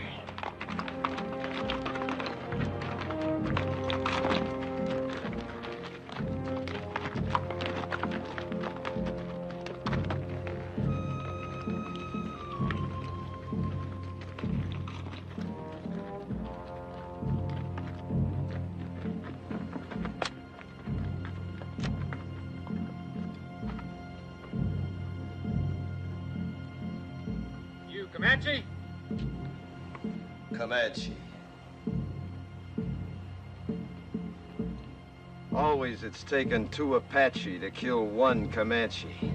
You Comanche? Comanche. Always it's taken 2 Apache to kill 1 Comanche.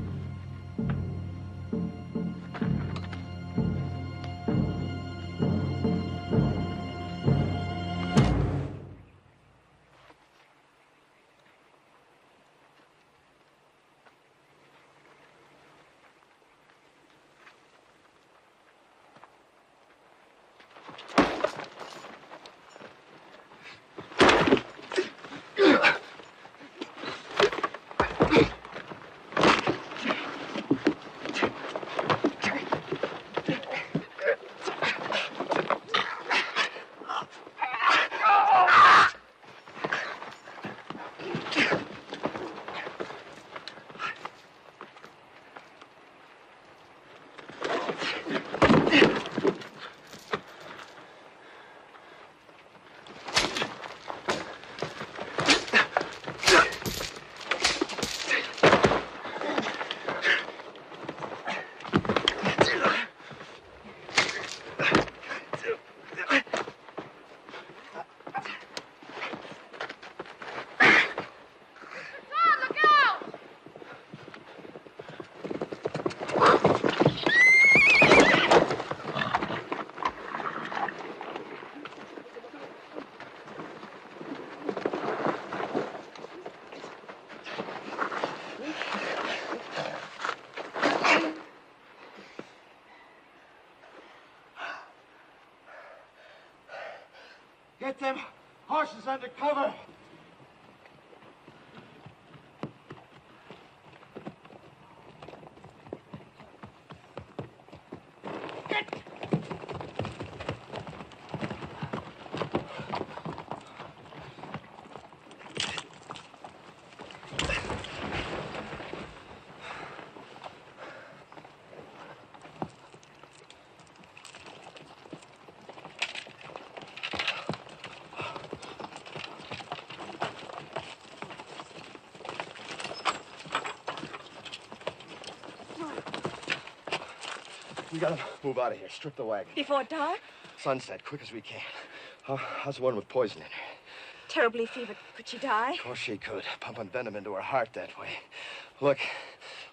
Get them horses under cover. We gotta move out of here. Strip the wagon. Before dark? Sunset, quick as we can. How's the one with poison in her? Terribly fevered. Could she die? Of course she could. Pumping venom into her heart that way. Look,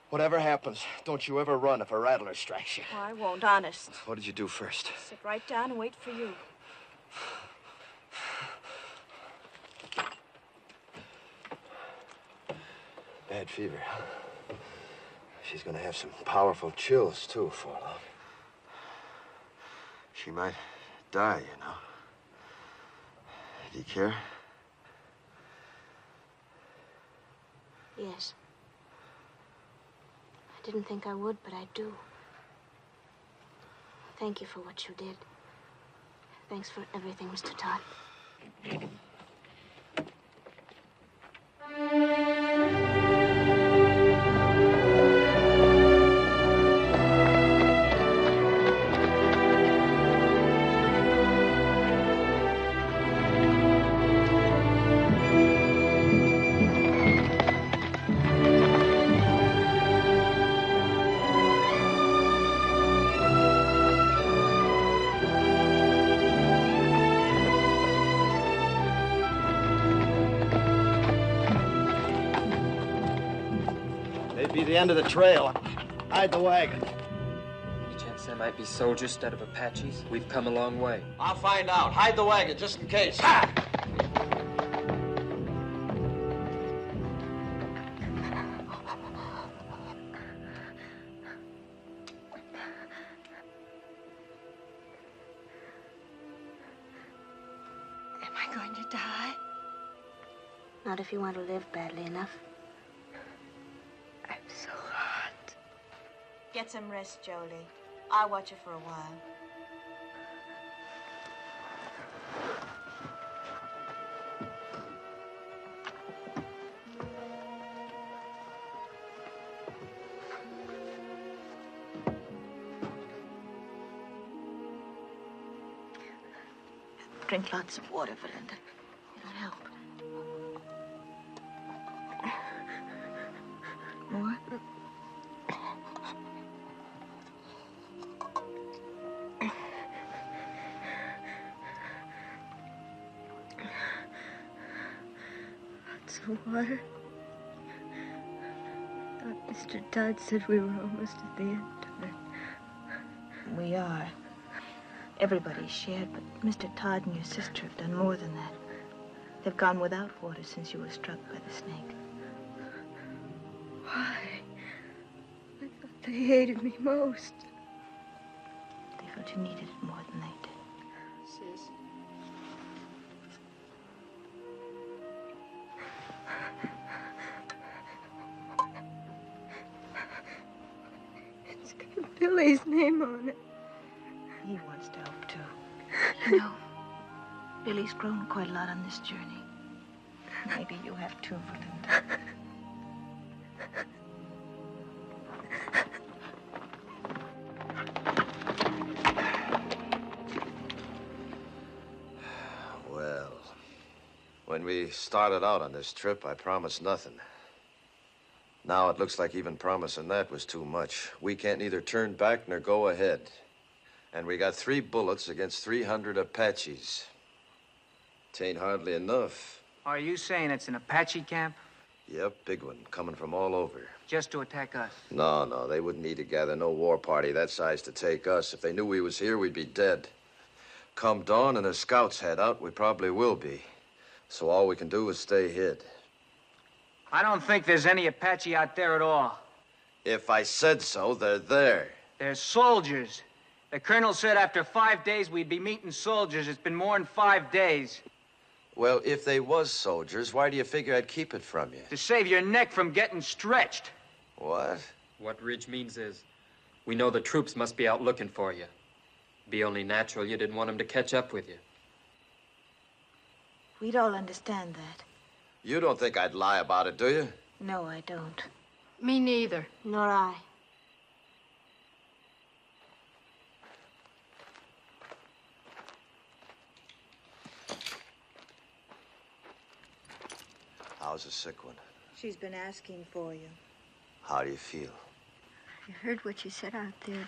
whatever happens, don't you ever run if a rattler strikes you. Oh, I won't, honest. What did you do first? Sit right down and wait for you. Bad fever, huh? She's gonna have some powerful chills, too, for long. She might die, you know. Do you care? Yes. I didn't think I would, but I do. Thank you for what you did. Thanks for everything, Mr. Todd. Be the end of the trail. Hide the wagon. Any chance there might be soldiers instead of Apaches? We've come a long way. I'll find out. Hide the wagon just in case. Ha! Am I going to die? Not if you want to live badly enough. I'm so hot. Get some rest, Jolie. I'll watch her for a while. Drink lots of water, Valinda. It'll help. More? Lots of water. Thought Mr. Todd said we were almost at the end of it. We are. Everybody's shared, but Mr. Todd and your sister have done more than that. They've gone without water since you were struck by the snake. Why? I thought they hated me most. They felt you needed it more than they did. Sis. It's got Billy's name on it. He wants to help, too. You know, Billy's grown quite a lot on this journey. Maybe you have too, Valinda. Well, when we started out on this trip, I promised nothing. Now it looks like even promising that was too much. We can't neither turn back nor go ahead. And we got 3 bullets against 300 Apaches. Tain't hardly enough. Are you saying it's an Apache camp? Yep, big one, coming from all over. Just to attack us? No, they wouldn't need to gather no war party that size to take us. If they knew we was here, we'd be dead. Come dawn and the scouts head out, we probably will be. So all we can do is stay hid. I don't think there's any Apache out there at all. If I said so, they're there. They're soldiers. The colonel said after 5 days we'd be meeting soldiers. It's been more than 5 days. Well, if they was soldiers, why do you figure I'd keep it from you? To save your neck from getting stretched. What? What Ridge means is, we know the troops must be out looking for you. Be only natural you didn't want them to catch up with you. We'd all understand that. You don't think I'd lie about it, do you? No, I don't. Me neither. Nor I. How's the sick one? She's been asking for you. How do you feel? I heard what you said out there.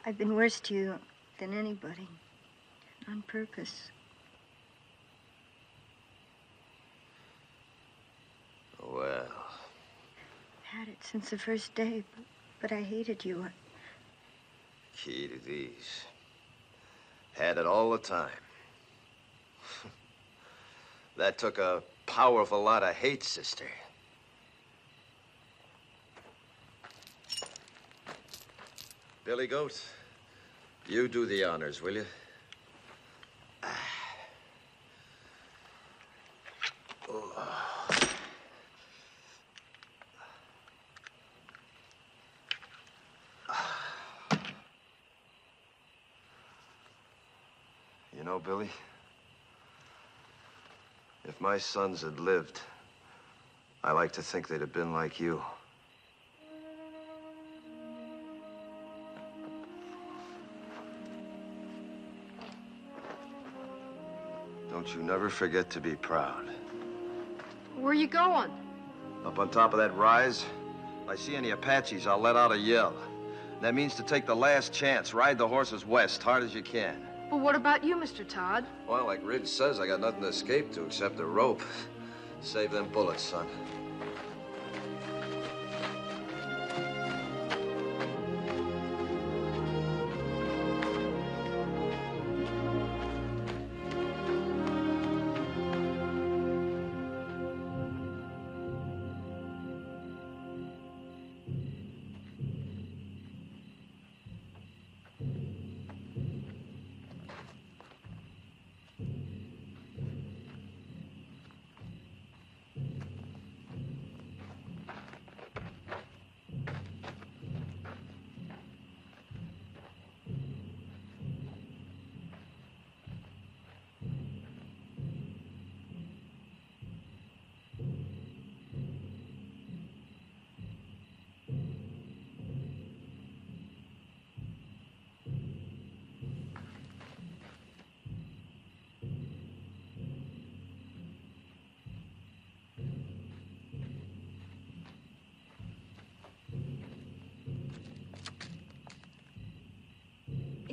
I've been worse to you than anybody. On purpose. Well... Had it since the first day, but I hated you. Key to these. Had it all the time. That took a powerful lot of hate, sister. Billy Goat, you do the honors, will you? You know, Billy, if my sons had lived, I like to think they'd have been like you. Don't you never forget to be proud. Where are you going? Up on top of that rise, if I see any Apaches, I'll let out a yell. That means to take the last chance, ride the horses west, hard as you can. Well, what about you, Mr. Todd? Well, like Ridge says, I got nothing to escape to except a rope. Save them bullets, son.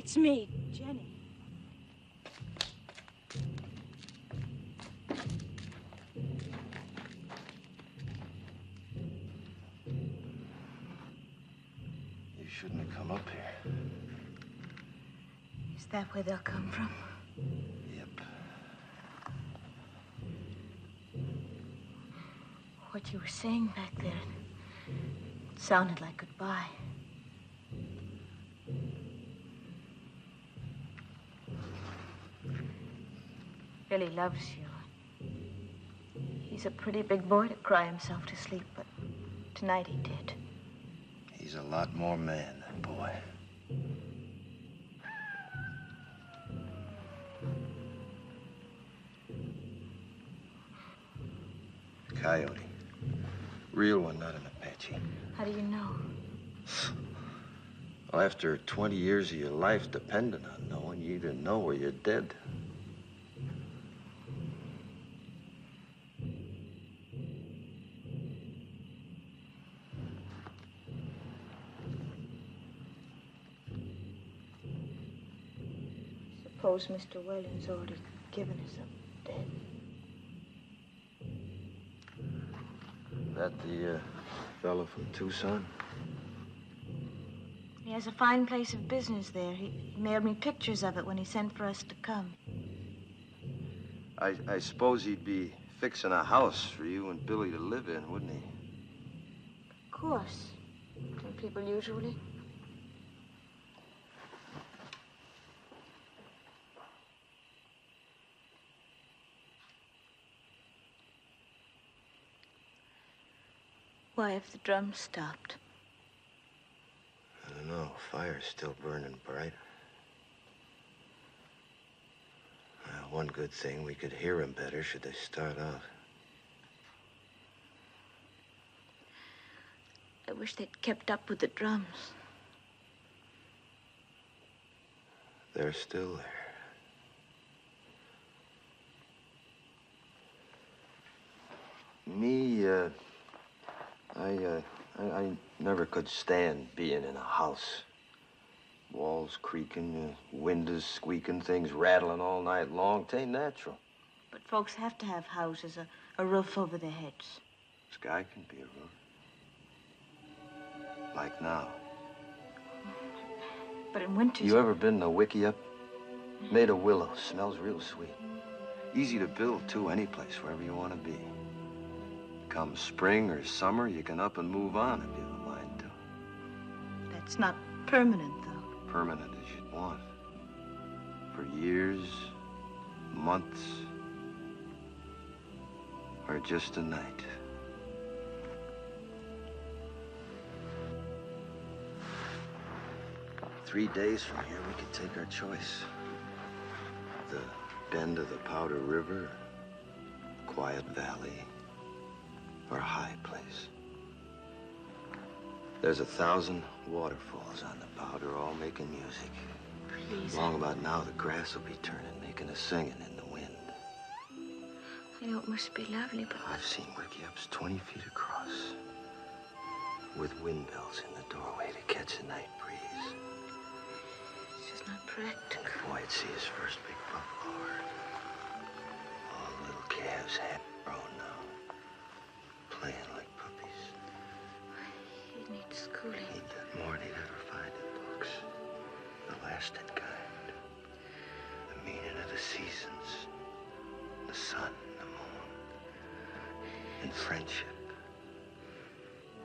It's me, Jenny. You shouldn't have come up here. Is that where they'll come from? Yep. What you were saying back there, it sounded like goodbye. Billy loves you. He's a pretty big boy to cry himself to sleep, but tonight he did. He's a lot more man, that boy. Coyote. Real one, not an Apache. How do you know? Well, after 20 years of your life depending on knowing, you either know or you're dead. Suppose Mr. Whalen's already given us up dead. That the fellow from Tucson? He has a fine place of business there. He mailed me pictures of it when he sent for us to come. I suppose he'd be fixing a house for you and Billy to live in, wouldn't he? Of course. Don't people usually? Why have the drums stopped? I don't know. Fire's still burning bright. One good thing, we could hear them better should they start out. I wish they'd kept up with the drums. They're still there. Me, I never could stand being in a house. Walls creaking, windows squeaking, things rattling all night long. 'Tain't natural. But folks have to have houses, a roof over their heads. Sky can be a roof. Like now. But in winter... You ever been to Wickiup? Made of willow. Smells real sweet. Easy to build, too, any place, wherever you want to be. Come spring or summer, you can up and move on if you don't mind to. That's not permanent, though. Permanent as you'd want. For years, months, or just a night. Three days from here, we could take our choice. The bend of the Powder River, quiet valley, or a high place. There's 1,000 waterfalls on the Powder, all making music. Please. Long about now, the grass will be turning, making a singing in the wind. I know it must be lovely, but... I've seen Wickiups 20 feet across, with windmills in the doorway to catch a night breeze. It's just not practical. And the boy'd see his first big buffalo herd. All the little calves half grown now, playing like puppies. He'd need schooling. He'd get more than he'd ever find in books. The lasting kind. The meaning of the seasons. The sun, the moon. And friendship.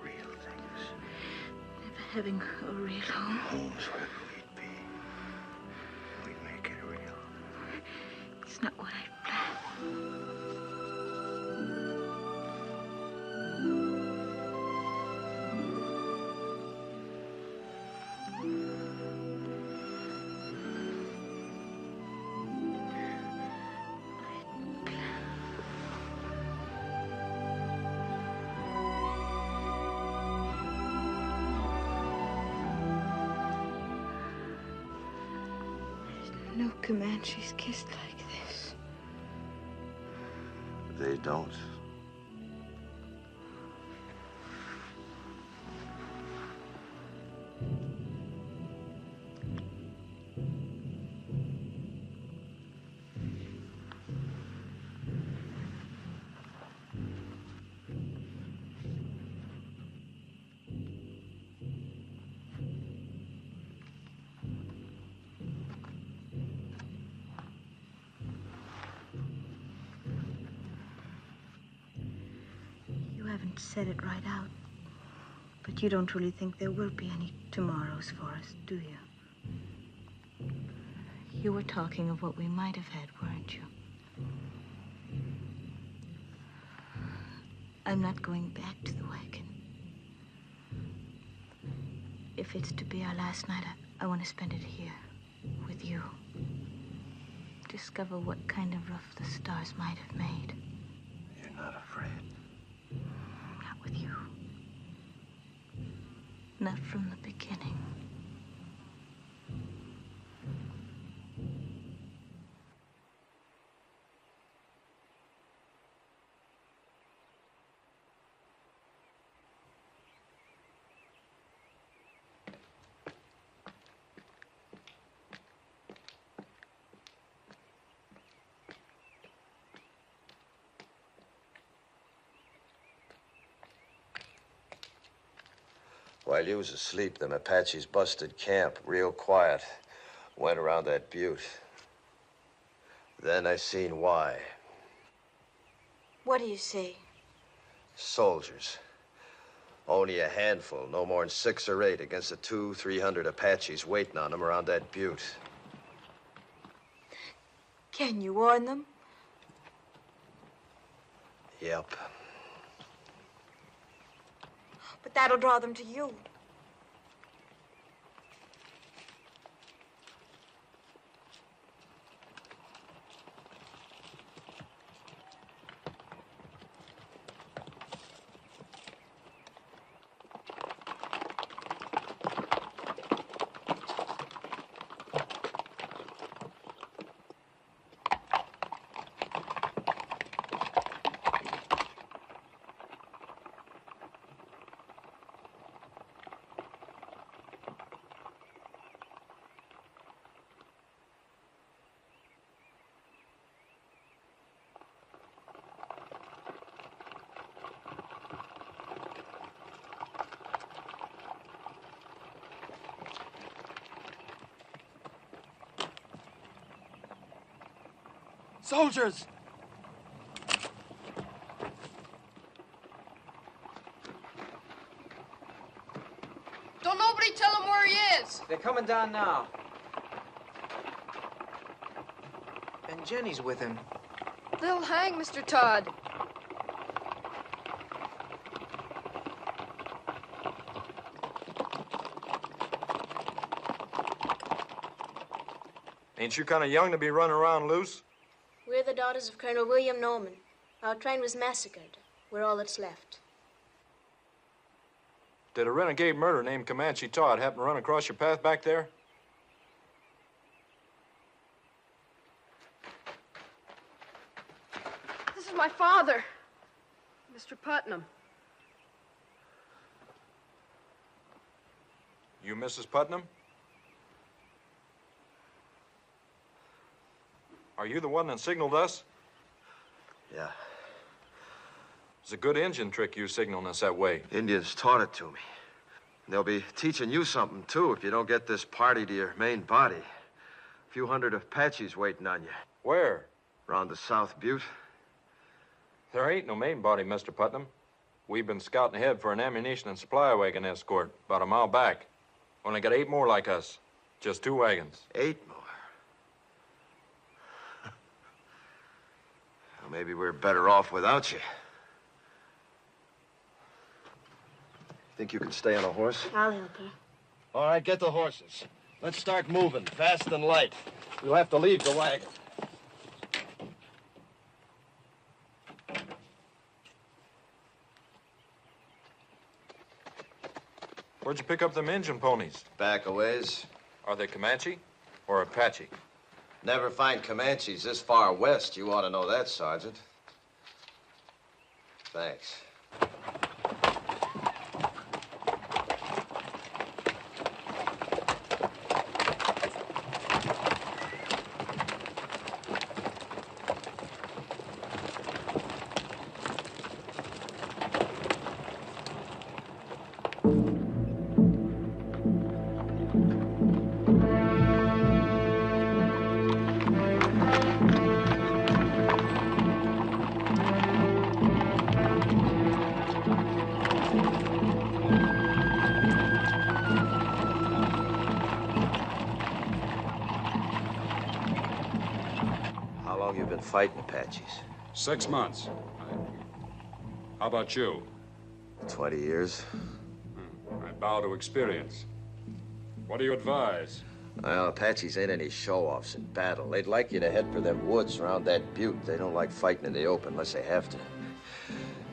Real things. Never having a real home. Home's wherever we'd be. We'd make it real. It's not what I planned. No Comanches kissed like this. They don't. You haven't said it right out. But you don't really think there will be any tomorrows for us, do you? You were talking of what we might have had, weren't you? I'm not going back to the wagon. If it's to be our last night, I want to spend it here, with you. Discover what kind of roof the stars might have made. You're not afraid. Not with you. Not from the beginning. While you was asleep, them Apaches busted camp real quiet. Went around that butte. Then I seen why. What do you see? Soldiers. Only a handful, no more than 6 or 8 against the 200-300 Apaches waiting on them around that butte. Can you warn them? Yep. That'll draw them to you. Soldiers! Don't nobody tell him where he is. They're coming down now. And Jenny's with him. They'll hang Mr. Todd. Ain't you kind of young to be running around loose? We're the daughters of Colonel William Norman. Our train was massacred. We're all that's left. Did a renegade murderer named Comanche Todd happen to run across your path back there? This is my father, Mr. Putnam. You Mrs. Putnam? Are you the one that signaled us? Yeah. It's a good Indian trick you signaling us that way. Indians taught it to me. They'll be teaching you something, too, if you don't get this party to your main body. A few hundred Apaches waiting on you. Where? Around the South Butte. There ain't no main body, Mr. Putnam. We've been scouting ahead for an ammunition and supply wagon escort about a mile back. Only got 8 more like us. Just 2 wagons. 8 more? Well, maybe we're better off without you. Think you can stay on a horse? I'll help her. All right, get the horses. Let's start moving, fast and light. We'll have to leave the wagon. Where'd you pick up them Injun ponies? Back a ways. Are they Comanche or Apache? Never find Comanches this far west. You ought to know that, Sergeant. Thanks. Fighting Apaches. 6 months. How about you? 20 years. I bow to experience. What do you advise? Well, Apaches ain't any show-offs in battle. They'd like you to head for them woods around that butte. They don't like fighting in the open unless they have to.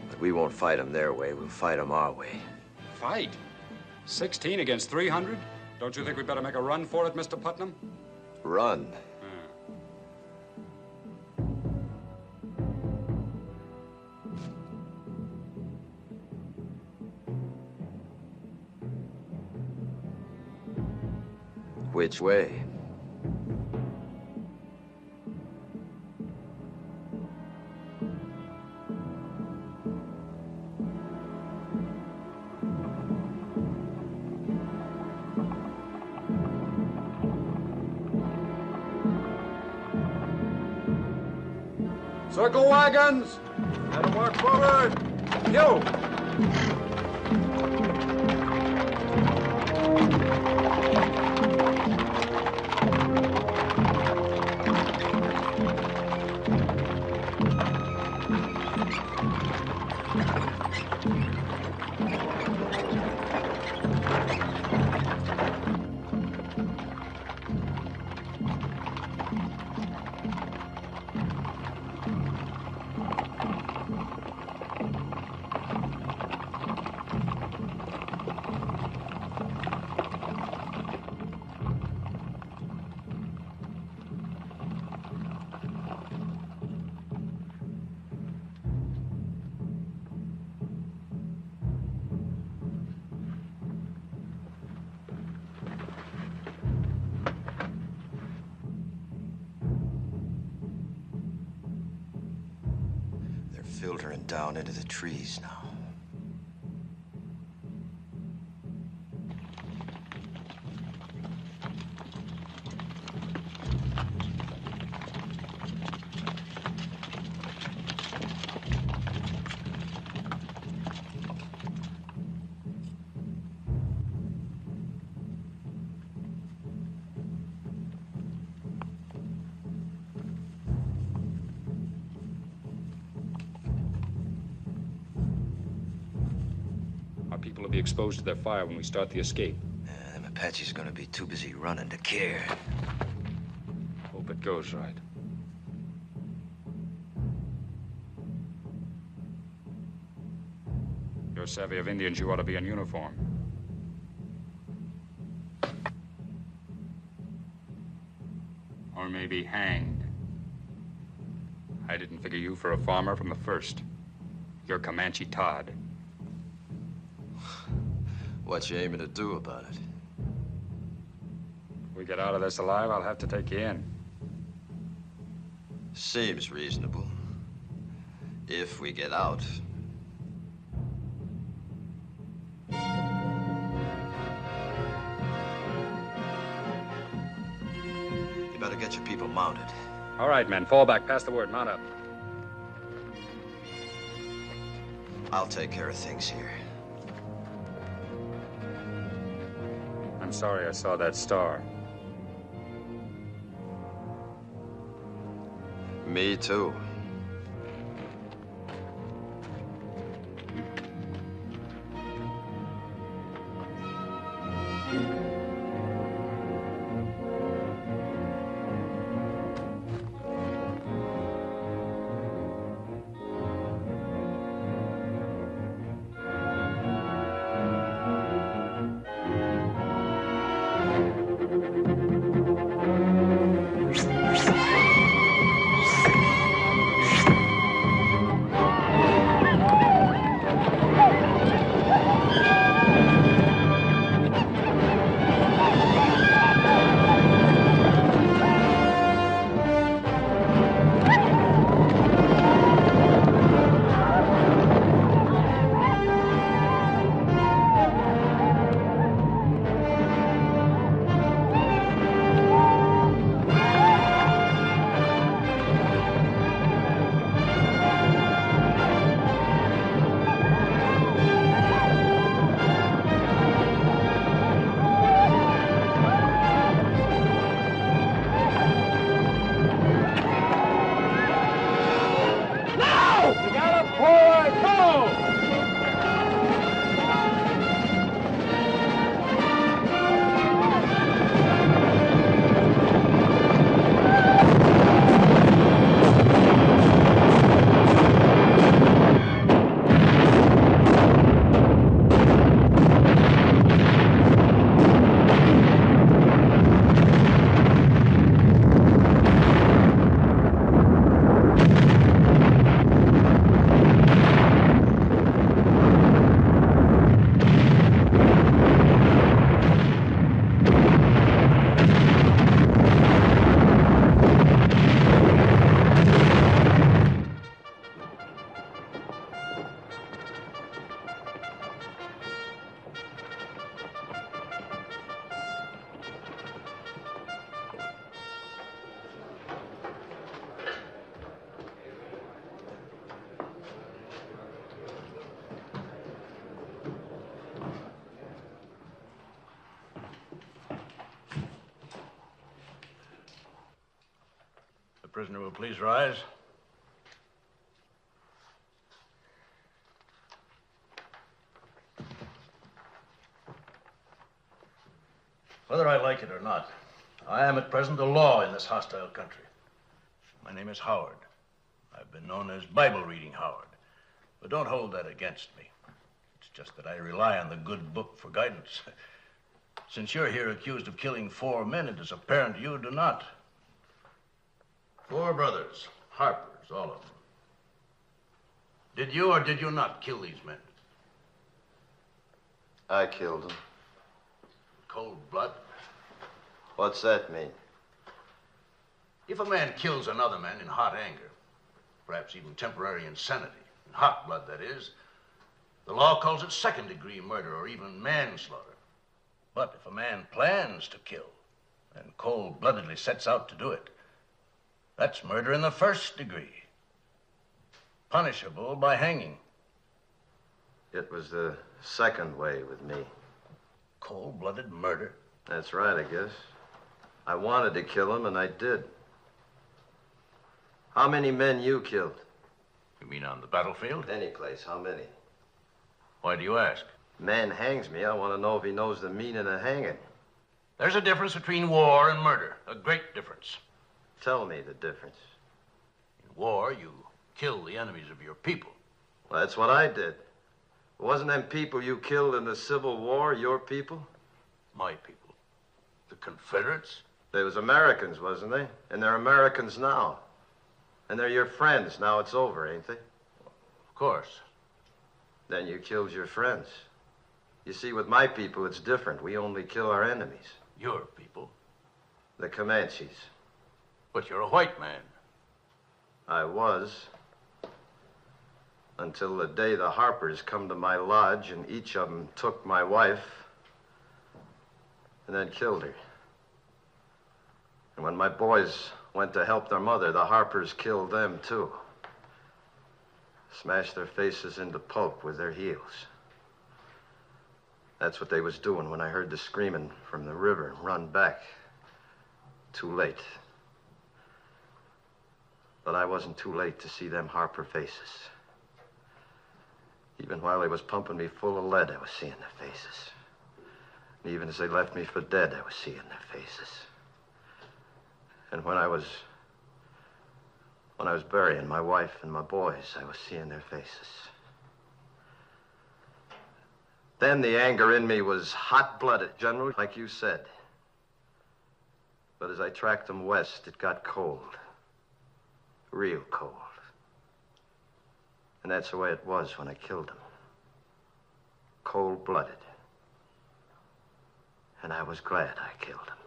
But we won't fight them their way. We'll fight them our way. Fight? 16 against 300? Don't you think we better make a run for it, Mr. Putnam? Run? Which way? Circle wagons! Let them work forward! You! filtering down into the trees now. People will be exposed to their fire when we start the escape. Them Apache's gonna be too busy running to care. Hope it goes right. You're savvy of Indians, you ought to be in uniform. Or maybe hanged. I didn't figure you for a farmer from the first. You're Comanche Todd. What you aiming to do about it? If we get out of this alive, I'll have to take you in. Seems reasonable. If we get out. You better get your people mounted. All right, men, fall back. Pass the word. Mount up. I'll take care of things here. I'm sorry I saw that star. Me too. Prisoner will please rise. Whether I like it or not, I am at present the law in this hostile country. My name is Howard. I've been known as Bible Reading Howard, but don't hold that against me. It's just that I rely on the good book for guidance. Since you're here accused of killing 4 men, it is apparent you do not. 4 brothers, Harpers, all of them. Did you or did you not kill these men? I killed them. Cold blood? What's that mean? If a man kills another man in hot anger, perhaps even temporary insanity, hot blood, that is. The law calls it second-degree murder or even manslaughter. But if a man plans to kill and cold-bloodedly sets out to do it, that's murder in the first degree, punishable by hanging. It was the second way with me. Cold-blooded murder? That's right, I guess. I wanted to kill him, and I did. How many men you killed? You mean on the battlefield? Any place. How many? Why do you ask? Man hangs me. I want to know if he knows the meaning of hanging. There's a difference between war and murder. A great difference. Tell me the difference. In war, you kill the enemies of your people. Well, that's what I did. Wasn't them people you killed in the Civil War your people? My people. The Confederates? They was Americans, wasn't they? And they're Americans now. And they're your friends. Now it's over, ain't they? Of course. Then you killed your friends. You see, with my people, it's different. We only kill our enemies. Your people? The Comanches. But you're a white man. I was. Until the day the Harpers come to my lodge and each of them took my wife and then killed her. And when my boys went to help their mother, the Harpers killed them, too. Smashed their faces into pulp with their heels. That's what they was doing when I heard the screaming from the river and run back. Too late. But I wasn't too late to see them Harper faces. Even while they was pumping me full of lead, I was seeing their faces. And even as they left me for dead, I was seeing their faces. And when I was burying my wife and my boys, I was seeing their faces. Then the anger in me was hot-blooded, General, like you said. But as I tracked them west, it got cold. Real cold. And that's the way it was when I killed them. Cold-blooded. And I was glad I killed him.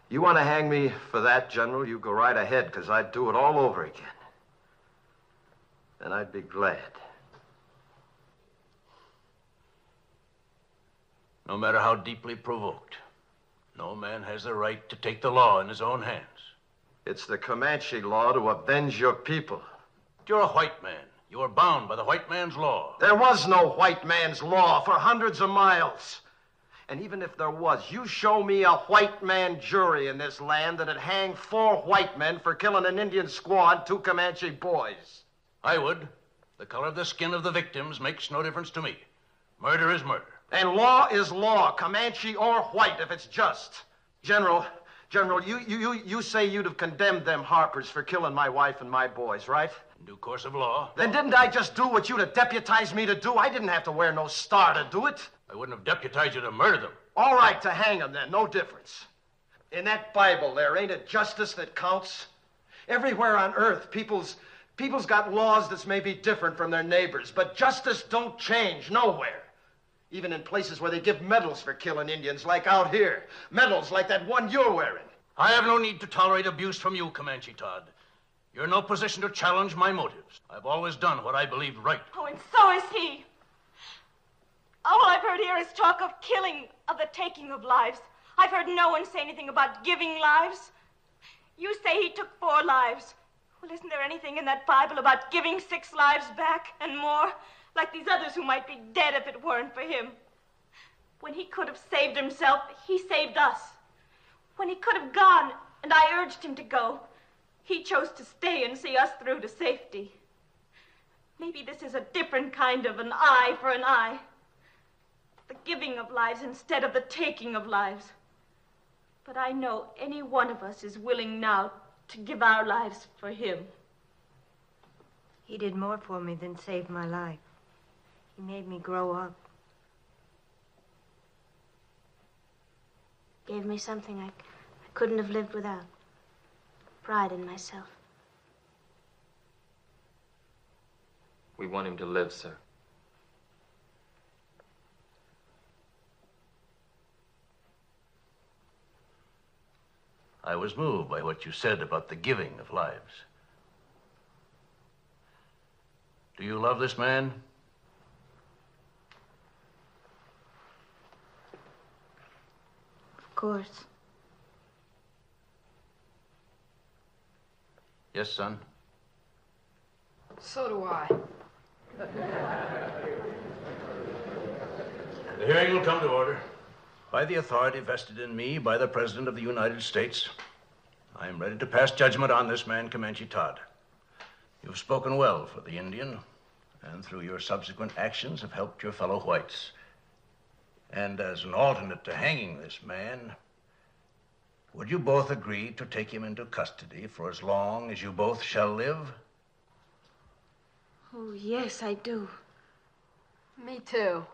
You want to hang me for that, General? You go right ahead, because I'd do it all over again. And I'd be glad. No matter how deeply provoked, no man has the right to take the law in his own hands. It's the Comanche law to avenge your people. You're a white man. You are bound by the white man's law. There was no white man's law for hundreds of miles. And even if there was, you show me a white man jury in this land that'd hang 4 white men for killing an Indian squaw and 2 Comanche boys. I would. The color of the skin of the victims makes no difference to me. Murder is murder. And law is law, Comanche or white, if it's just. General, you say you'd have condemned them Harpers for killing my wife and my boys, right? In due course of law. Then didn't I just do what you'd have deputized me to do? I didn't have to wear no star to do it. I wouldn't have deputized you to murder them. All right, to hang them then, no difference. In that Bible there, ain't it justice that counts? Everywhere on earth, people's got laws that's maybe different from their neighbors, but justice don't change nowhere. Even in places where they give medals for killing Indians, like out here. Medals like that one you're wearing. I have no need to tolerate abuse from you, Comanche Todd. You're in no position to challenge my motives. I've always done what I believed right. Oh, and so is he. All I've heard here is talk of killing, of the taking of lives. I've heard no one say anything about giving lives. You say he took 4 lives. Well, isn't there anything in that Bible about giving 6 lives back and more? Like these others who might be dead if it weren't for him. When he could have saved himself, he saved us. When he could have gone, and I urged him to go, he chose to stay and see us through to safety. Maybe this is a different kind of an eye for an eye. The giving of lives instead of the taking of lives. But I know any one of us is willing now to give our lives for him. He did more for me than save my life. He made me grow up. Gave me something I couldn't have lived without. Pride in myself. We want him to live, sir. I was moved by what you said about the giving of lives. Do you love this man? Of course. Yes, son. So do I. The hearing will come to order. By the authority vested in me by the President of the United States, I am ready to pass judgment on this man, Comanche Todd. You've spoken well for the Indian, and through your subsequent actions have helped your fellow whites. And as an alternate to hanging this man, would you both agree to take him into custody for as long as you both shall live? Oh, yes, I do. Me too.